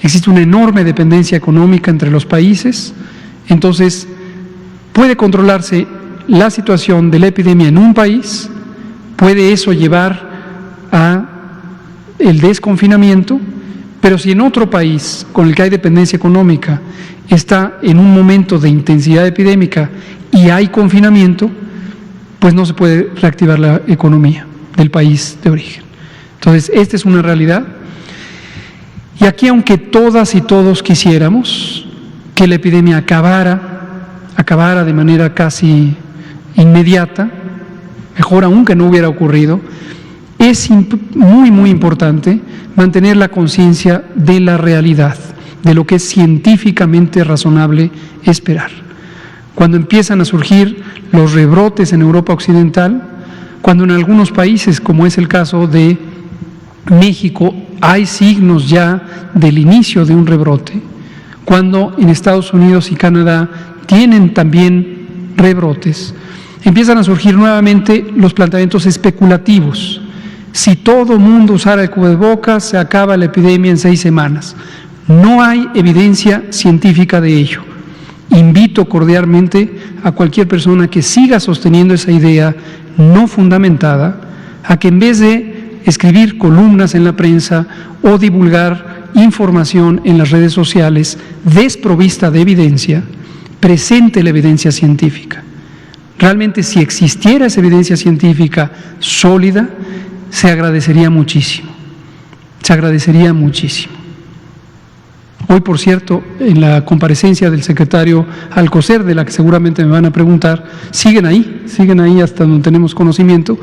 Existe una enorme dependencia económica entre los países, entonces puede controlarse la situación de la epidemia en un país, puede eso llevar a el desconfinamiento, pero si en otro país con el que hay dependencia económica está en un momento de intensidad epidémica y hay confinamiento, pues no se puede reactivar la economía del país de origen. Entonces, esta es una realidad. Y aquí, aunque todas y todos quisiéramos que la epidemia acabara de manera casi inmediata, mejor aún que no hubiera ocurrido, es muy, muy importante mantener la conciencia de la realidad, de lo que es científicamente razonable esperar. Cuando empiezan a surgir los rebrotes en Europa Occidental, cuando en algunos países, como es el caso de México, hay signos ya del inicio de un rebrote, cuando en Estados Unidos y Canadá tienen también rebrotes, empiezan a surgir nuevamente los planteamientos especulativos. Si todo mundo usara el cubrebocas, se acaba la epidemia en 6 semanas. No hay evidencia científica de ello. Invito cordialmente a cualquier persona que siga sosteniendo esa idea no fundamentada, a que en vez de escribir columnas en la prensa o divulgar información en las redes sociales desprovista de evidencia, presente la evidencia científica. Realmente, si existiera esa evidencia científica sólida, se agradecería muchísimo. Se agradecería muchísimo. Hoy, por cierto, en la comparecencia del secretario Alcocer, de la que seguramente me van a preguntar, siguen ahí hasta donde tenemos conocimiento,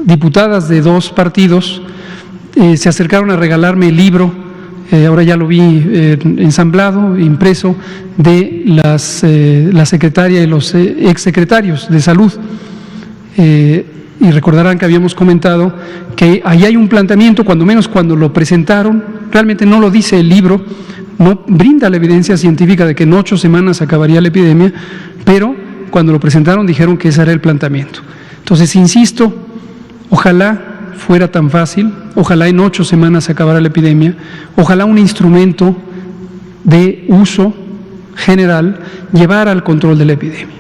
diputadas de 2 partidos se acercaron a regalarme el libro, ahora ya lo vi ensamblado, impreso, de la secretaria y los exsecretarios de Salud. Y recordarán que habíamos comentado que ahí hay un planteamiento, cuando menos cuando lo presentaron, realmente no lo dice el libro, no brinda la evidencia científica de que en 8 semanas acabaría la epidemia, pero cuando lo presentaron dijeron que ese era el planteamiento. Entonces, insisto, ojalá fuera tan fácil, ojalá en 8 semanas se acabara la epidemia, ojalá un instrumento de uso general llevara al control de la epidemia.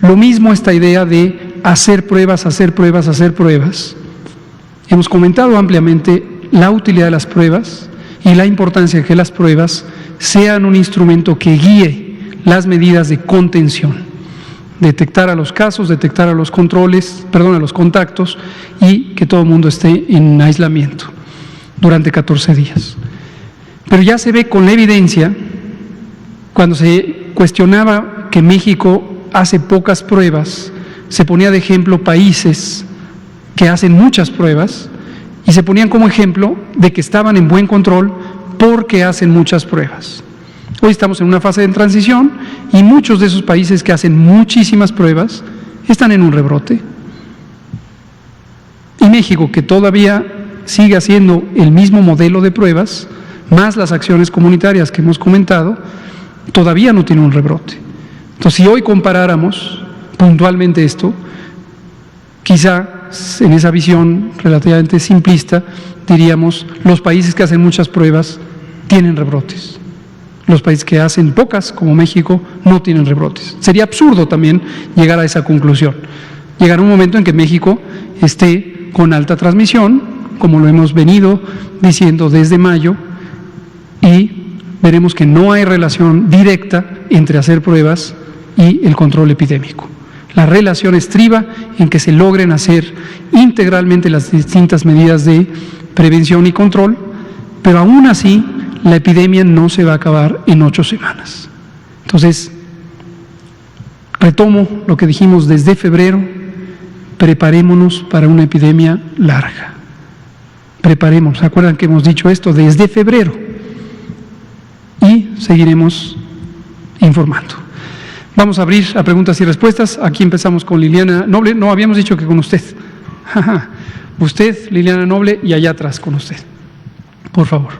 Lo mismo esta idea de hacer pruebas. Hemos comentado ampliamente la utilidad de las pruebas y la importancia de que las pruebas sean un instrumento que guíe las medidas de contención, detectar a los casos, detectar a los a los contactos y que todo el mundo esté en aislamiento durante 14 días. Pero ya se ve con la evidencia, cuando se cuestionaba que México hace pocas pruebas, se ponía de ejemplo países que hacen muchas pruebas y se ponían como ejemplo de que estaban en buen control porque hacen muchas pruebas. Hoy estamos en una fase de transición y muchos de esos países que hacen muchísimas pruebas están en un rebrote. Y México, que todavía sigue haciendo el mismo modelo de pruebas, más las acciones comunitarias que hemos comentado, todavía no tiene un rebrote. Entonces, si hoy comparáramos puntualmente esto, quizá en esa visión relativamente simplista diríamos: los países que hacen muchas pruebas tienen rebrotes, los países que hacen pocas, como México, no tienen rebrotes. Sería absurdo también llegar a esa conclusión. Llegará un momento en que México esté con alta transmisión, como lo hemos venido diciendo desde mayo, y veremos que no hay relación directa entre hacer pruebas y el control epidémico. La relación estriba en que se logren hacer integralmente las distintas medidas de prevención y control, pero aún así la epidemia no se va a acabar en 8 semanas. Entonces, retomo lo que dijimos desde febrero: preparémonos para una epidemia larga. Preparémonos. ¿Se acuerdan que hemos dicho esto desde febrero? Y seguiremos informando. Vamos a abrir a preguntas y respuestas. Aquí empezamos con Liliana Noble. No, habíamos dicho que con usted. Usted, Liliana Noble, y allá atrás con usted. Por favor.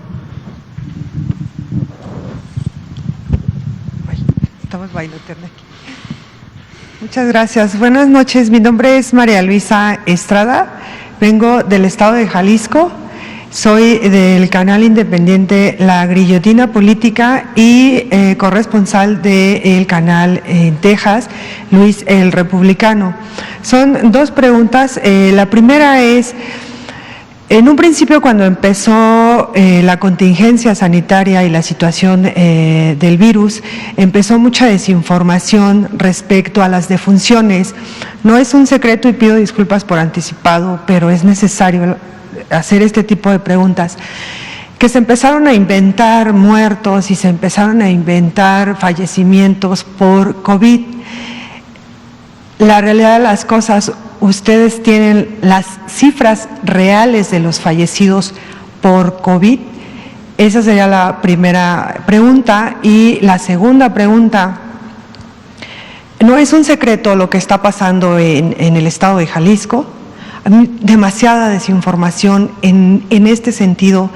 Estamos bailando aquí. Muchas gracias. Buenas noches. Mi nombre es María Luisa Estrada. Vengo del estado de Jalisco. Soy del canal independiente La Grillotina Política y corresponsal del canal en Texas, Luis el Republicano. Son dos preguntas. La primera es, en un principio cuando empezó la contingencia sanitaria y la situación del virus, empezó mucha desinformación respecto a las defunciones. No es un secreto y pido disculpas por anticipado, pero es necesario hacer este tipo de preguntas, que se empezaron a inventar muertos y se empezaron a inventar fallecimientos por COVID. La realidad de las cosas, ustedes tienen las cifras reales de los fallecidos por COVID. Esa sería la primera pregunta. Y la segunda pregunta, no es un secreto lo que está pasando en el estado de Jalisco. Demasiada desinformación en este sentido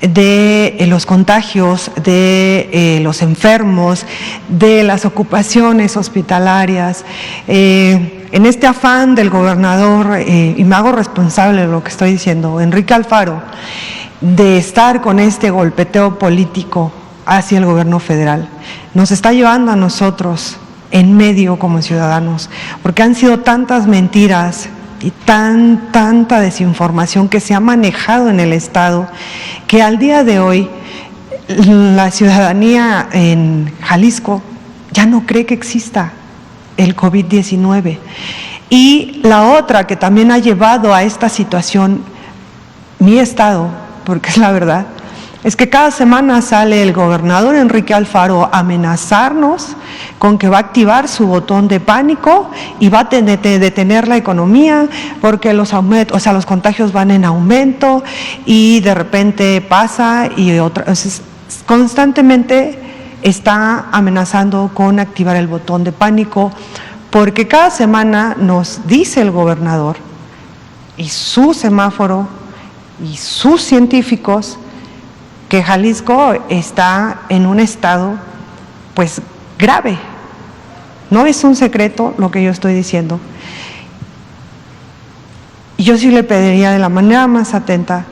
de los contagios, de los enfermos, de las ocupaciones hospitalarias. En este afán del gobernador, y me hago responsable de lo que estoy diciendo, Enrique Alfaro, de estar con este golpeteo político hacia el gobierno federal, nos está llevando a nosotros en medio como ciudadanos, porque han sido tantas mentiras y tanta desinformación que se ha manejado en el Estado, que al día de hoy la ciudadanía en Jalisco ya no cree que exista el COVID-19. Y la otra que también ha llevado a esta situación mi Estado, porque es la verdad, es que cada semana sale el gobernador Enrique Alfaro a amenazarnos con que va a activar su botón de pánico y va a detener la economía porque los contagios van en aumento y de repente pasa y constantemente está amenazando con activar el botón de pánico, porque cada semana nos dice el gobernador y su semáforo y sus científicos que Jalisco está en un estado pues grave. No es un secreto lo que yo estoy diciendo. Y yo sí le pediría de la manera más atenta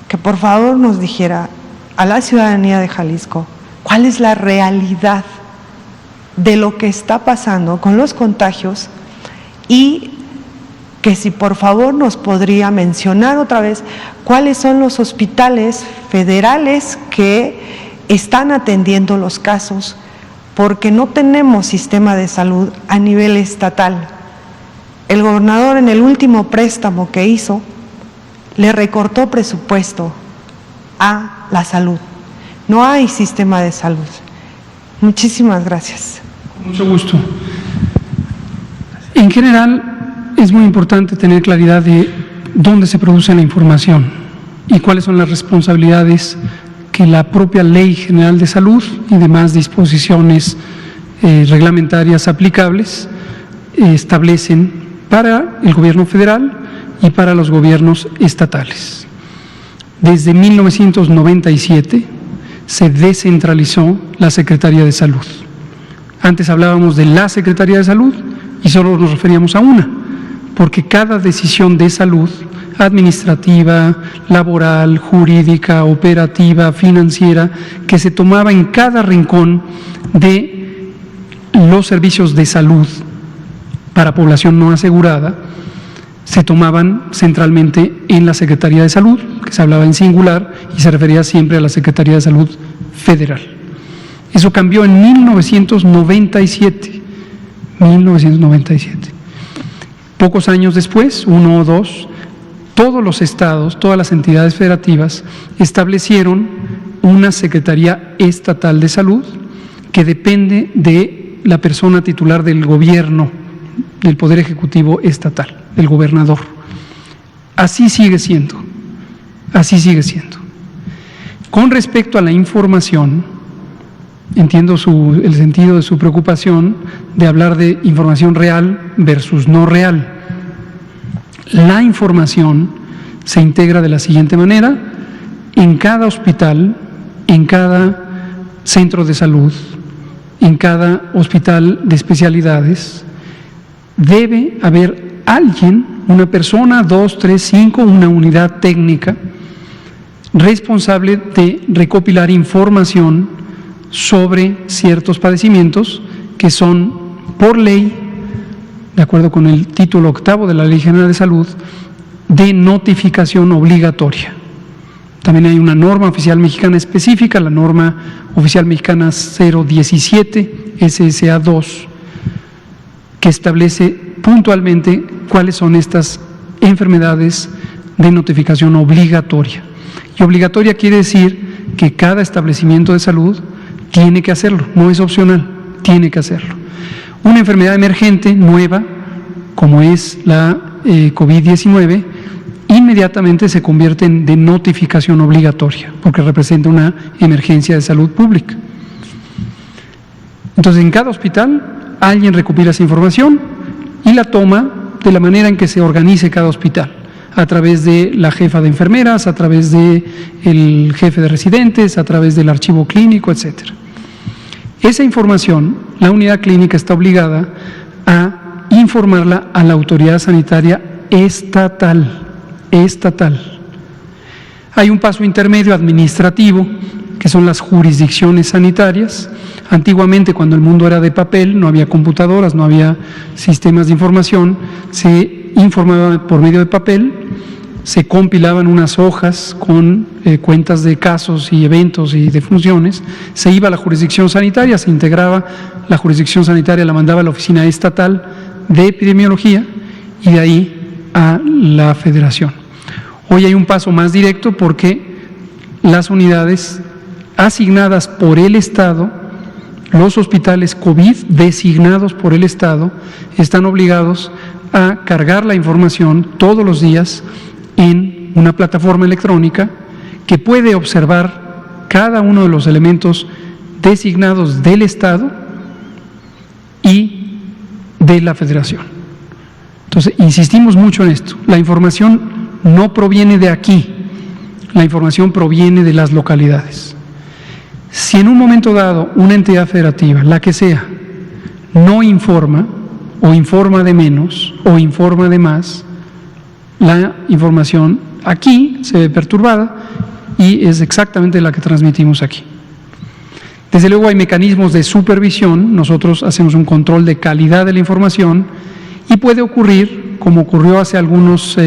que por favor nos dijera a la ciudadanía de Jalisco cuál es la realidad de lo que está pasando con los contagios, y que si por favor nos podría mencionar otra vez cuáles son los hospitales federales que están atendiendo los casos, porque no tenemos sistema de salud a nivel estatal. El gobernador en el último préstamo que hizo le recortó presupuesto a la salud. No hay sistema de salud. Muchísimas gracias. Con mucho gusto. En general, es muy importante tener claridad de dónde se produce la información y cuáles son las responsabilidades que la propia Ley General de Salud y demás disposiciones reglamentarias aplicables establecen para el gobierno federal y para los gobiernos estatales. Desde 1997 se descentralizó la Secretaría de Salud. Antes hablábamos de la Secretaría de Salud y solo nos referíamos a una, porque cada decisión de salud, administrativa, laboral, jurídica, operativa, financiera, que se tomaba en cada rincón de los servicios de salud para población no asegurada, se tomaban centralmente en la Secretaría de Salud, que se hablaba en singular y se refería siempre a la Secretaría de Salud Federal. Eso cambió en 1997. Pocos años después, 1 o 2, todos los estados, todas las entidades federativas establecieron una Secretaría Estatal de Salud que depende de la persona titular del gobierno, del Poder Ejecutivo Estatal, del gobernador. Así sigue siendo, así sigue siendo. Con respecto a la información, entiendo el sentido de su preocupación de hablar de información real versus no real. La información se integra de la siguiente manera: en cada hospital, en cada centro de salud, en cada hospital de especialidades, debe haber alguien, una persona, 2, 3, 5, una unidad técnica responsable de recopilar información sobre ciertos padecimientos que son, por ley, de acuerdo con el título 8º de la Ley General de Salud, de notificación obligatoria. También hay una norma oficial mexicana específica, la norma oficial mexicana 017 SSA 2, que establece puntualmente cuáles son estas enfermedades de notificación obligatoria. Y obligatoria quiere decir que cada establecimiento de salud tiene que hacerlo, no es opcional, tiene que hacerlo. Una enfermedad emergente nueva, como es la COVID-19, inmediatamente se convierte en de notificación obligatoria, porque representa una emergencia de salud pública. Entonces, en cada hospital, alguien recopila esa información y la toma de la manera en que se organice cada hospital, a través de la jefa de enfermeras, a través del jefe de residentes, a través del archivo clínico, etcétera. Esa información, la unidad clínica está obligada a informarla a la autoridad sanitaria estatal. Hay un paso intermedio administrativo, que son las jurisdicciones sanitarias. Antiguamente, cuando el mundo era de papel, no había computadoras, no había sistemas de información, se informaba por medio de papel, se compilaban unas hojas con cuentas de casos y eventos y defunciones, se iba a la jurisdicción sanitaria, se integraba, la jurisdicción sanitaria la mandaba a la oficina estatal de epidemiología y de ahí a la federación. Hoy hay un paso más directo porque las unidades asignadas por el Estado, los hospitales COVID designados por el Estado, están obligados a cargar la información todos los días en una plataforma electrónica que puede observar cada uno de los elementos designados del Estado y de la Federación. Entonces, insistimos mucho en esto. La información no proviene de aquí, la información proviene de las localidades. Si en un momento dado una entidad federativa, la que sea, no informa, o informa de menos, o informa de más, la información aquí se ve perturbada y es exactamente la que transmitimos aquí. Desde luego hay mecanismos de supervisión, nosotros hacemos un control de calidad de la información y puede ocurrir, como ocurrió hace algunos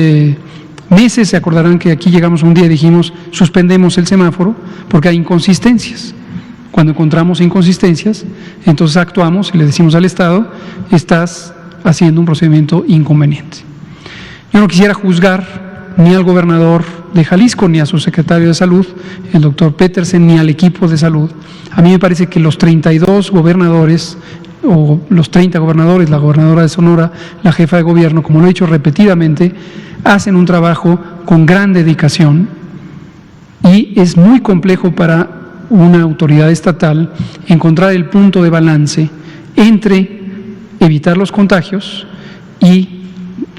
meses, se acordarán que aquí llegamos un día y dijimos suspendemos el semáforo porque hay inconsistencias. Cuando encontramos inconsistencias, entonces actuamos y le decimos al Estado, estás haciendo un procedimiento inconveniente. Yo no quisiera juzgar ni al gobernador de Jalisco, ni a su secretario de Salud, el doctor Petersen, ni al equipo de salud. A mí me parece que los 32 gobernadores, o los 30 gobernadores, la gobernadora de Sonora, la jefa de gobierno, como lo he dicho repetidamente, hacen un trabajo con gran dedicación y es muy complejo para una autoridad estatal encontrar el punto de balance entre evitar los contagios y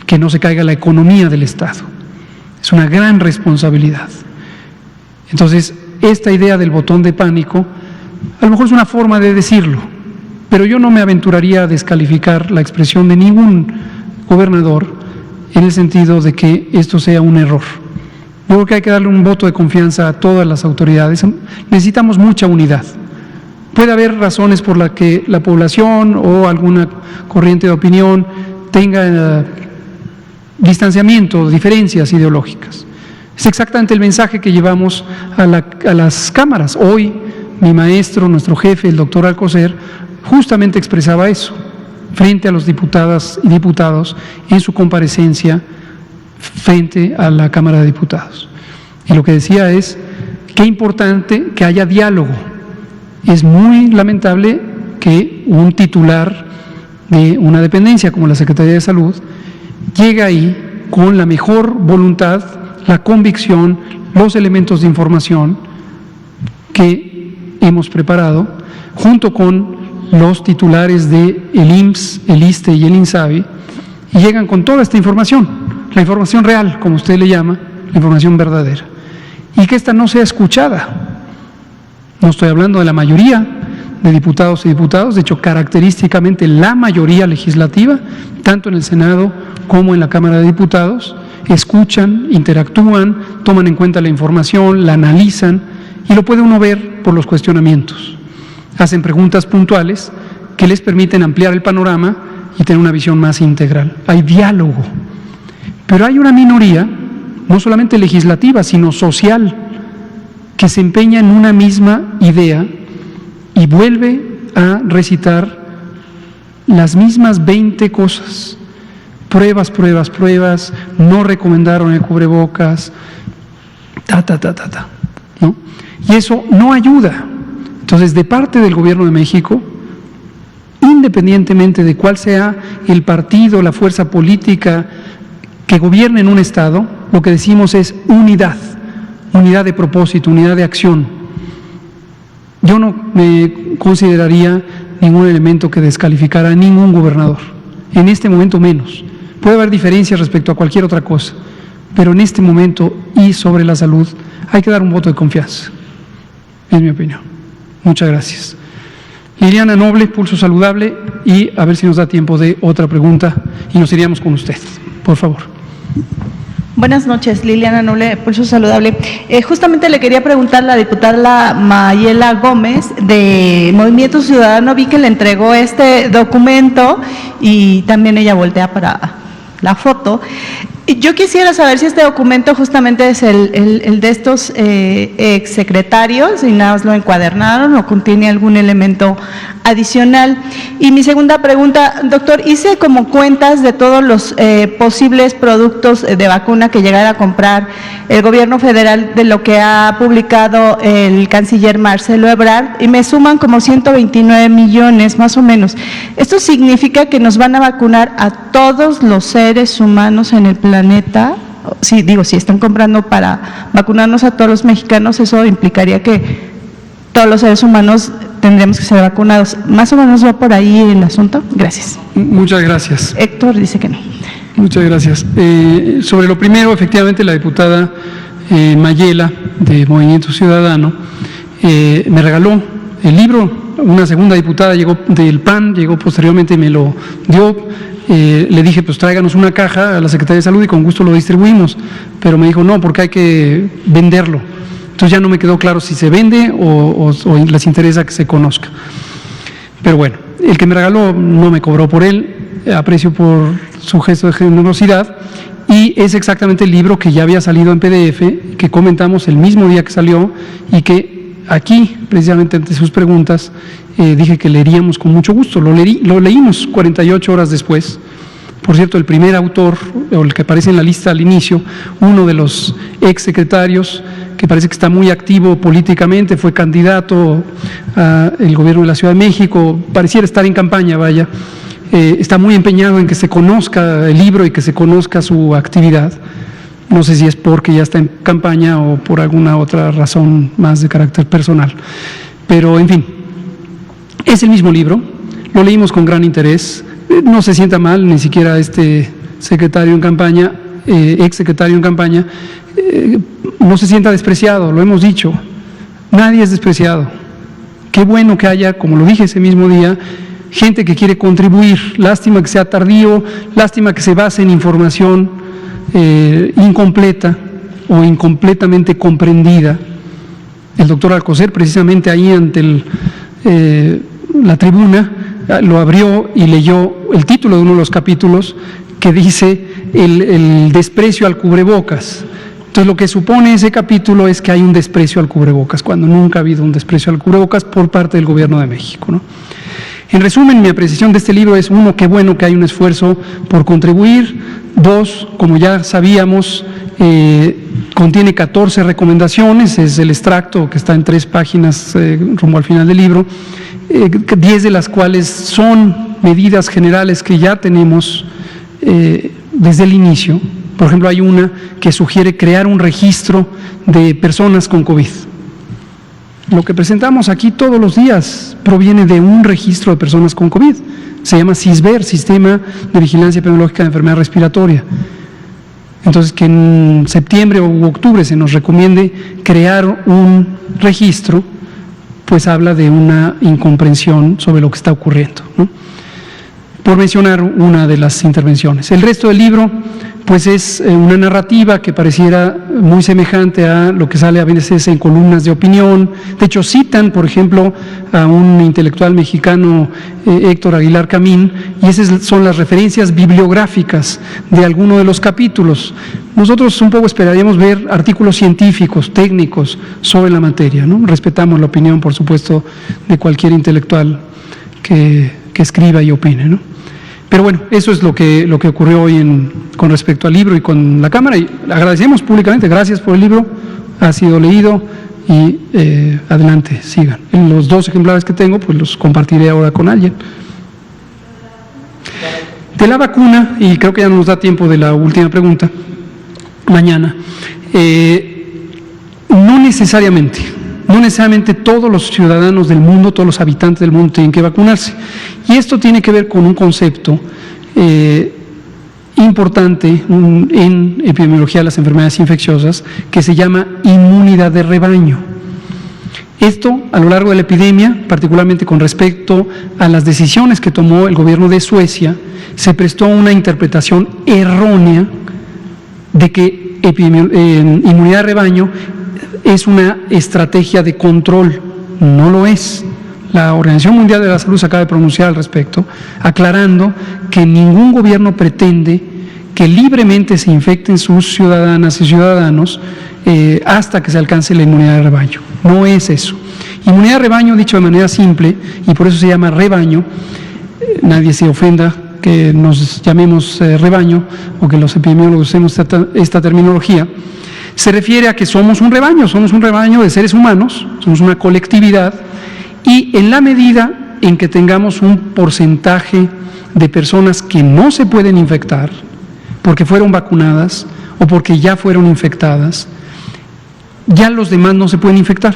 que no se caiga la economía del Estado. Es una gran responsabilidad. Entonces, esta idea del botón de pánico, a lo mejor es una forma de decirlo, pero yo no me aventuraría a descalificar la expresión de ningún gobernador en el sentido de que esto sea un error. Yo creo que hay que darle un voto de confianza a todas las autoridades. Necesitamos mucha unidad. Puede haber razones por las que la población o alguna corriente de opinión tenga distanciamiento, diferencias ideológicas. Es exactamente el mensaje que llevamos a las cámaras. Hoy mi maestro, nuestro jefe, el doctor Alcocer, justamente expresaba eso frente a los diputadas y diputados en su comparecencia frente a la Cámara de Diputados. Y lo que decía es, qué importante que haya diálogo. Es muy lamentable que un titular de una dependencia como la Secretaría de Salud llegue ahí con la mejor voluntad, la convicción, los elementos de información que hemos preparado, junto con los titulares de el IMSS, el ISSSTE y el INSABI, y llegan con toda esta información, la información real, como usted le llama, la información verdadera, y que esta no sea escuchada. No estoy hablando de la mayoría, de diputados y diputados, de hecho característicamente la mayoría legislativa, tanto en el Senado como en la Cámara de Diputados, escuchan, interactúan, toman en cuenta la información, la analizan y lo puede uno ver por los cuestionamientos. Hacen preguntas puntuales que les permiten ampliar el panorama y tener una visión más integral. Hay diálogo, pero hay una minoría, no solamente legislativa, sino social, que se empeña en una misma idea y vuelve a recitar las mismas 20 cosas. Pruebas, pruebas, pruebas, no recomendaron el cubrebocas, ¿no? Y eso no ayuda. Entonces, de parte del Gobierno de México, independientemente de cuál sea el partido, la fuerza política que gobierne en un Estado, lo que decimos es unidad, unidad de propósito, unidad de acción. Yo no me consideraría ningún elemento que descalificara a ningún gobernador, en este momento menos. Puede haber diferencias respecto a cualquier otra cosa, pero en este momento y sobre la salud hay que dar un voto de confianza, es mi opinión. Muchas gracias. Liliana Noble, Pulso Saludable, y a ver si nos da tiempo de otra pregunta y nos iríamos con usted, por favor. Buenas noches, Liliana Noble, Pulso Saludable. Justamente le quería preguntar a la diputada Mayela Gómez de Movimiento Ciudadano. Vi que le entregó este documento y también ella voltea para la foto. Yo quisiera saber si este documento justamente es el de estos exsecretarios y nada más lo encuadernaron o contiene algún elemento adicional. Y mi segunda pregunta, doctor, hice como cuentas de todos los posibles productos de vacuna que llegara a comprar el gobierno federal de lo que ha publicado el canciller Marcelo Ebrard y me suman como 129 millones más o menos. ¿Esto significa que nos van a vacunar a todos los seres humanos en el planeta? Sí, digo, si están comprando para vacunarnos a todos los mexicanos, eso implicaría que todos los seres humanos tendremos que ser vacunados. ¿Más o menos va por ahí el asunto? Gracias. Muchas gracias. Héctor dice que no. Muchas gracias. Sobre lo primero, efectivamente, la diputada Mayela, de Movimiento Ciudadano, me regaló el libro. Una segunda diputada llegó del PAN, llegó posteriormente y me lo dio. Le dije, pues tráiganos una caja a la Secretaría de Salud y con gusto lo distribuimos. Pero me dijo, no, porque hay que venderlo. Entonces ya no me quedó claro si se vende o les interesa que se conozca. Pero bueno, el que me regaló no me cobró por él, aprecio por su gesto de generosidad, y es exactamente el libro que ya había salido en PDF, que comentamos el mismo día que salió y que aquí, precisamente ante sus preguntas, dije que leeríamos con mucho gusto. Lo leímos 48 horas después. Por cierto, el primer autor, o el que aparece en la lista al inicio, uno de los exsecretarios, que parece que está muy activo políticamente, fue candidato al gobierno de la Ciudad de México, pareciera estar en campaña, vaya, está muy empeñado en que se conozca el libro y que se conozca su actividad. No sé si es porque ya está en campaña o por alguna otra razón más de carácter personal. Pero, en fin, es el mismo libro, lo leímos con gran interés. No se sienta mal, ni siquiera este secretario en campaña, exsecretario en campaña, no se sienta despreciado, lo hemos dicho, nadie es despreciado. Qué bueno que haya, como lo dije ese mismo día, gente que quiere contribuir. Lástima que sea tardío, lástima que se base en información incompleta o incompletamente comprendida. El doctor Alcocer, precisamente ahí ante la tribuna, lo abrió y leyó el título de uno de los capítulos que dice el desprecio al cubrebocas. Entonces, lo que supone ese capítulo es que hay un desprecio al cubrebocas, cuando nunca ha habido un desprecio al cubrebocas por parte del Gobierno de México, ¿no? En resumen, mi apreciación de este libro es: uno, qué bueno que hay un esfuerzo por contribuir; dos, como ya sabíamos, contiene 14 recomendaciones, es el extracto que está en 3 páginas rumbo al final del libro, 10 de las cuales son medidas generales que ya tenemos desde el inicio. Por ejemplo, hay una que sugiere crear un registro de personas con COVID. Lo que presentamos aquí todos los días proviene de un registro de personas con COVID. Se llama SISBER, Sistema de Vigilancia Epidemiológica de Enfermedad Respiratoria. Entonces, que en septiembre u octubre se nos recomiende crear un registro pues habla de una incomprensión sobre lo que está ocurriendo, ¿no? Por mencionar una de las intervenciones. El resto del libro, pues es una narrativa que pareciera muy semejante a lo que sale a veces en columnas de opinión. De hecho, citan, por ejemplo, a un intelectual mexicano, Héctor Aguilar Camín, y esas son las referencias bibliográficas de alguno de los capítulos. Nosotros un poco esperaríamos ver artículos científicos, técnicos, sobre la materia, ¿no? Respetamos la opinión, por supuesto, de cualquier intelectual que escriba y opine, ¿no? Pero bueno, eso es lo que ocurrió hoy con respecto al libro y con la Cámara, y agradecemos públicamente, gracias por el libro, ha sido leído y adelante, sigan. En los 2 ejemplares que tengo, pues los compartiré ahora con alguien. De la vacuna, y creo que ya no nos da tiempo de la última pregunta, mañana, no necesariamente todos los ciudadanos del mundo, todos los habitantes del mundo tienen que vacunarse. Y esto tiene que ver con un concepto importante en epidemiología de las enfermedades infecciosas que se llama inmunidad de rebaño. Esto, a lo largo de la epidemia, particularmente con respecto a las decisiones que tomó el gobierno de Suecia, se prestó una interpretación errónea de que inmunidad de rebaño es una estrategia de control. No lo es. La Organización Mundial de la Salud se acaba de pronunciar al respecto, aclarando que ningún gobierno pretende que libremente se infecten sus ciudadanas y ciudadanos hasta que se alcance la inmunidad de rebaño. No es eso. Inmunidad de rebaño, dicho de manera simple, y por eso se llama rebaño, nadie se ofenda que nos llamemos rebaño o que los epidemiólogos usemos esta terminología, se refiere a que somos un rebaño de seres humanos, somos una colectividad, y en la medida en que tengamos un porcentaje de personas que no se pueden infectar porque fueron vacunadas o porque ya fueron infectadas, ya los demás no se pueden infectar.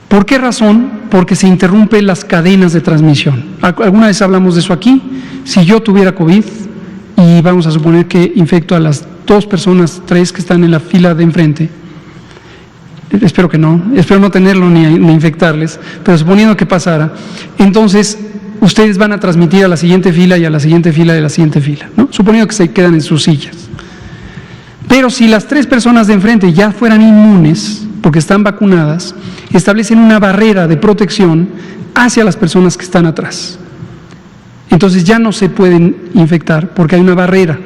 ¿Por qué razón? Porque se interrumpen las cadenas de transmisión. Alguna vez hablamos de eso aquí. Si yo tuviera COVID y vamos a suponer que infecto a las 2 personas, 3 que están en la fila de enfrente, espero que no, espero no tenerlo ni infectarles, pero suponiendo que pasara, entonces ustedes van a transmitir a la siguiente fila y a la siguiente fila y a la siguiente fila, ¿no? Suponiendo que se quedan en sus sillas. Pero si las 3 personas de enfrente ya fueran inmunes, porque están vacunadas, establecen una barrera de protección hacia las personas que están atrás. Entonces ya no se pueden infectar porque hay una barrera.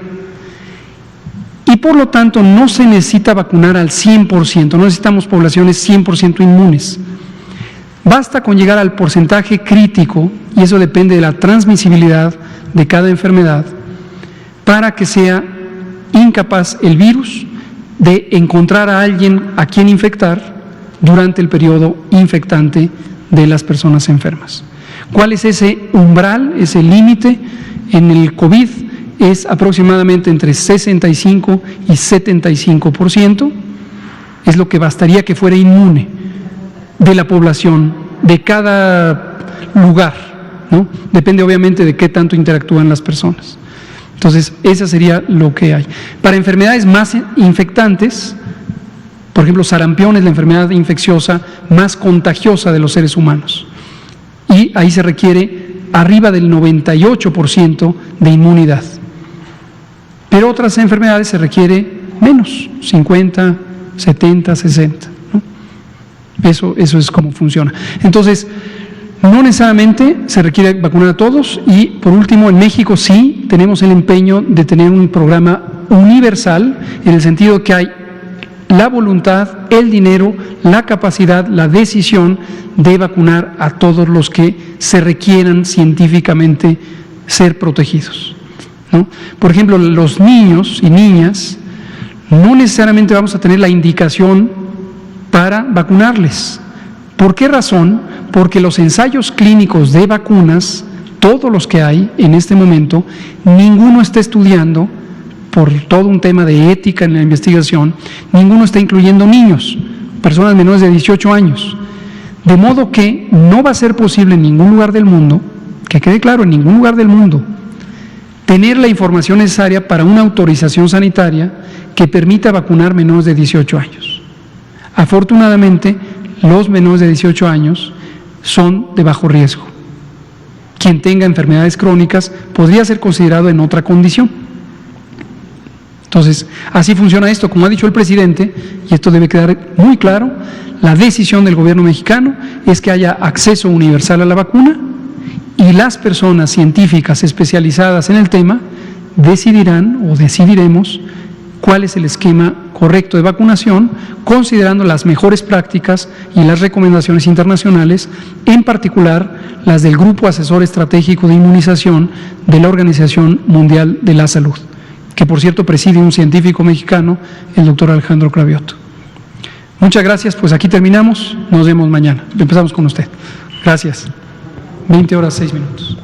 Y por lo tanto no se necesita vacunar al 100%, no necesitamos poblaciones 100% inmunes. Basta con llegar al porcentaje crítico, y eso depende de la transmisibilidad de cada enfermedad, para que sea incapaz el virus de encontrar a alguien a quien infectar durante el periodo infectante de las personas enfermas. ¿Cuál es ese umbral, ese límite? En el COVID es aproximadamente entre 65 y 75%, es lo que bastaría que fuera inmune de la población, de cada lugar, ¿no? Depende obviamente de qué tanto interactúan las personas. Entonces, esa sería lo que hay. Para enfermedades más infectantes, por ejemplo, sarampión es la enfermedad infecciosa más contagiosa de los seres humanos. Y ahí se requiere arriba del 98% de inmunidad. Pero otras enfermedades se requiere menos, 50, 70, 60. ¿no? Eso es como funciona. Entonces, no necesariamente se requiere vacunar a todos. Y por último, en México sí tenemos el empeño de tener un programa universal, en el sentido que hay la voluntad, el dinero, la capacidad, la decisión de vacunar a todos los que se requieran científicamente ser protegidos, ¿no? Por ejemplo, los niños y niñas, no necesariamente vamos a tener la indicación para vacunarles. ¿Por qué razón? Porque los ensayos clínicos de vacunas, todos los que hay en este momento, ninguno está estudiando, por todo un tema de ética en la investigación, ninguno está incluyendo niños, personas menores de 18 años. De modo que no va a ser posible en ningún lugar del mundo, que quede claro, en ningún lugar del mundo, tener la información necesaria para una autorización sanitaria que permita vacunar menores de 18 años. Afortunadamente, los menores de 18 años son de bajo riesgo. Quien tenga enfermedades crónicas podría ser considerado en otra condición. Entonces, así funciona esto. Como ha dicho el presidente, y esto debe quedar muy claro, la decisión del gobierno mexicano es que haya acceso universal a la vacuna y las personas científicas especializadas en el tema decidirán o decidiremos cuál es el esquema correcto de vacunación, considerando las mejores prácticas y las recomendaciones internacionales, en particular las del Grupo Asesor Estratégico de Inmunización de la Organización Mundial de la Salud, que por cierto preside un científico mexicano, el doctor Alejandro Cravioto. Muchas gracias, pues aquí terminamos, nos vemos mañana. Empezamos con usted. Gracias. 20 horas 6 minutos.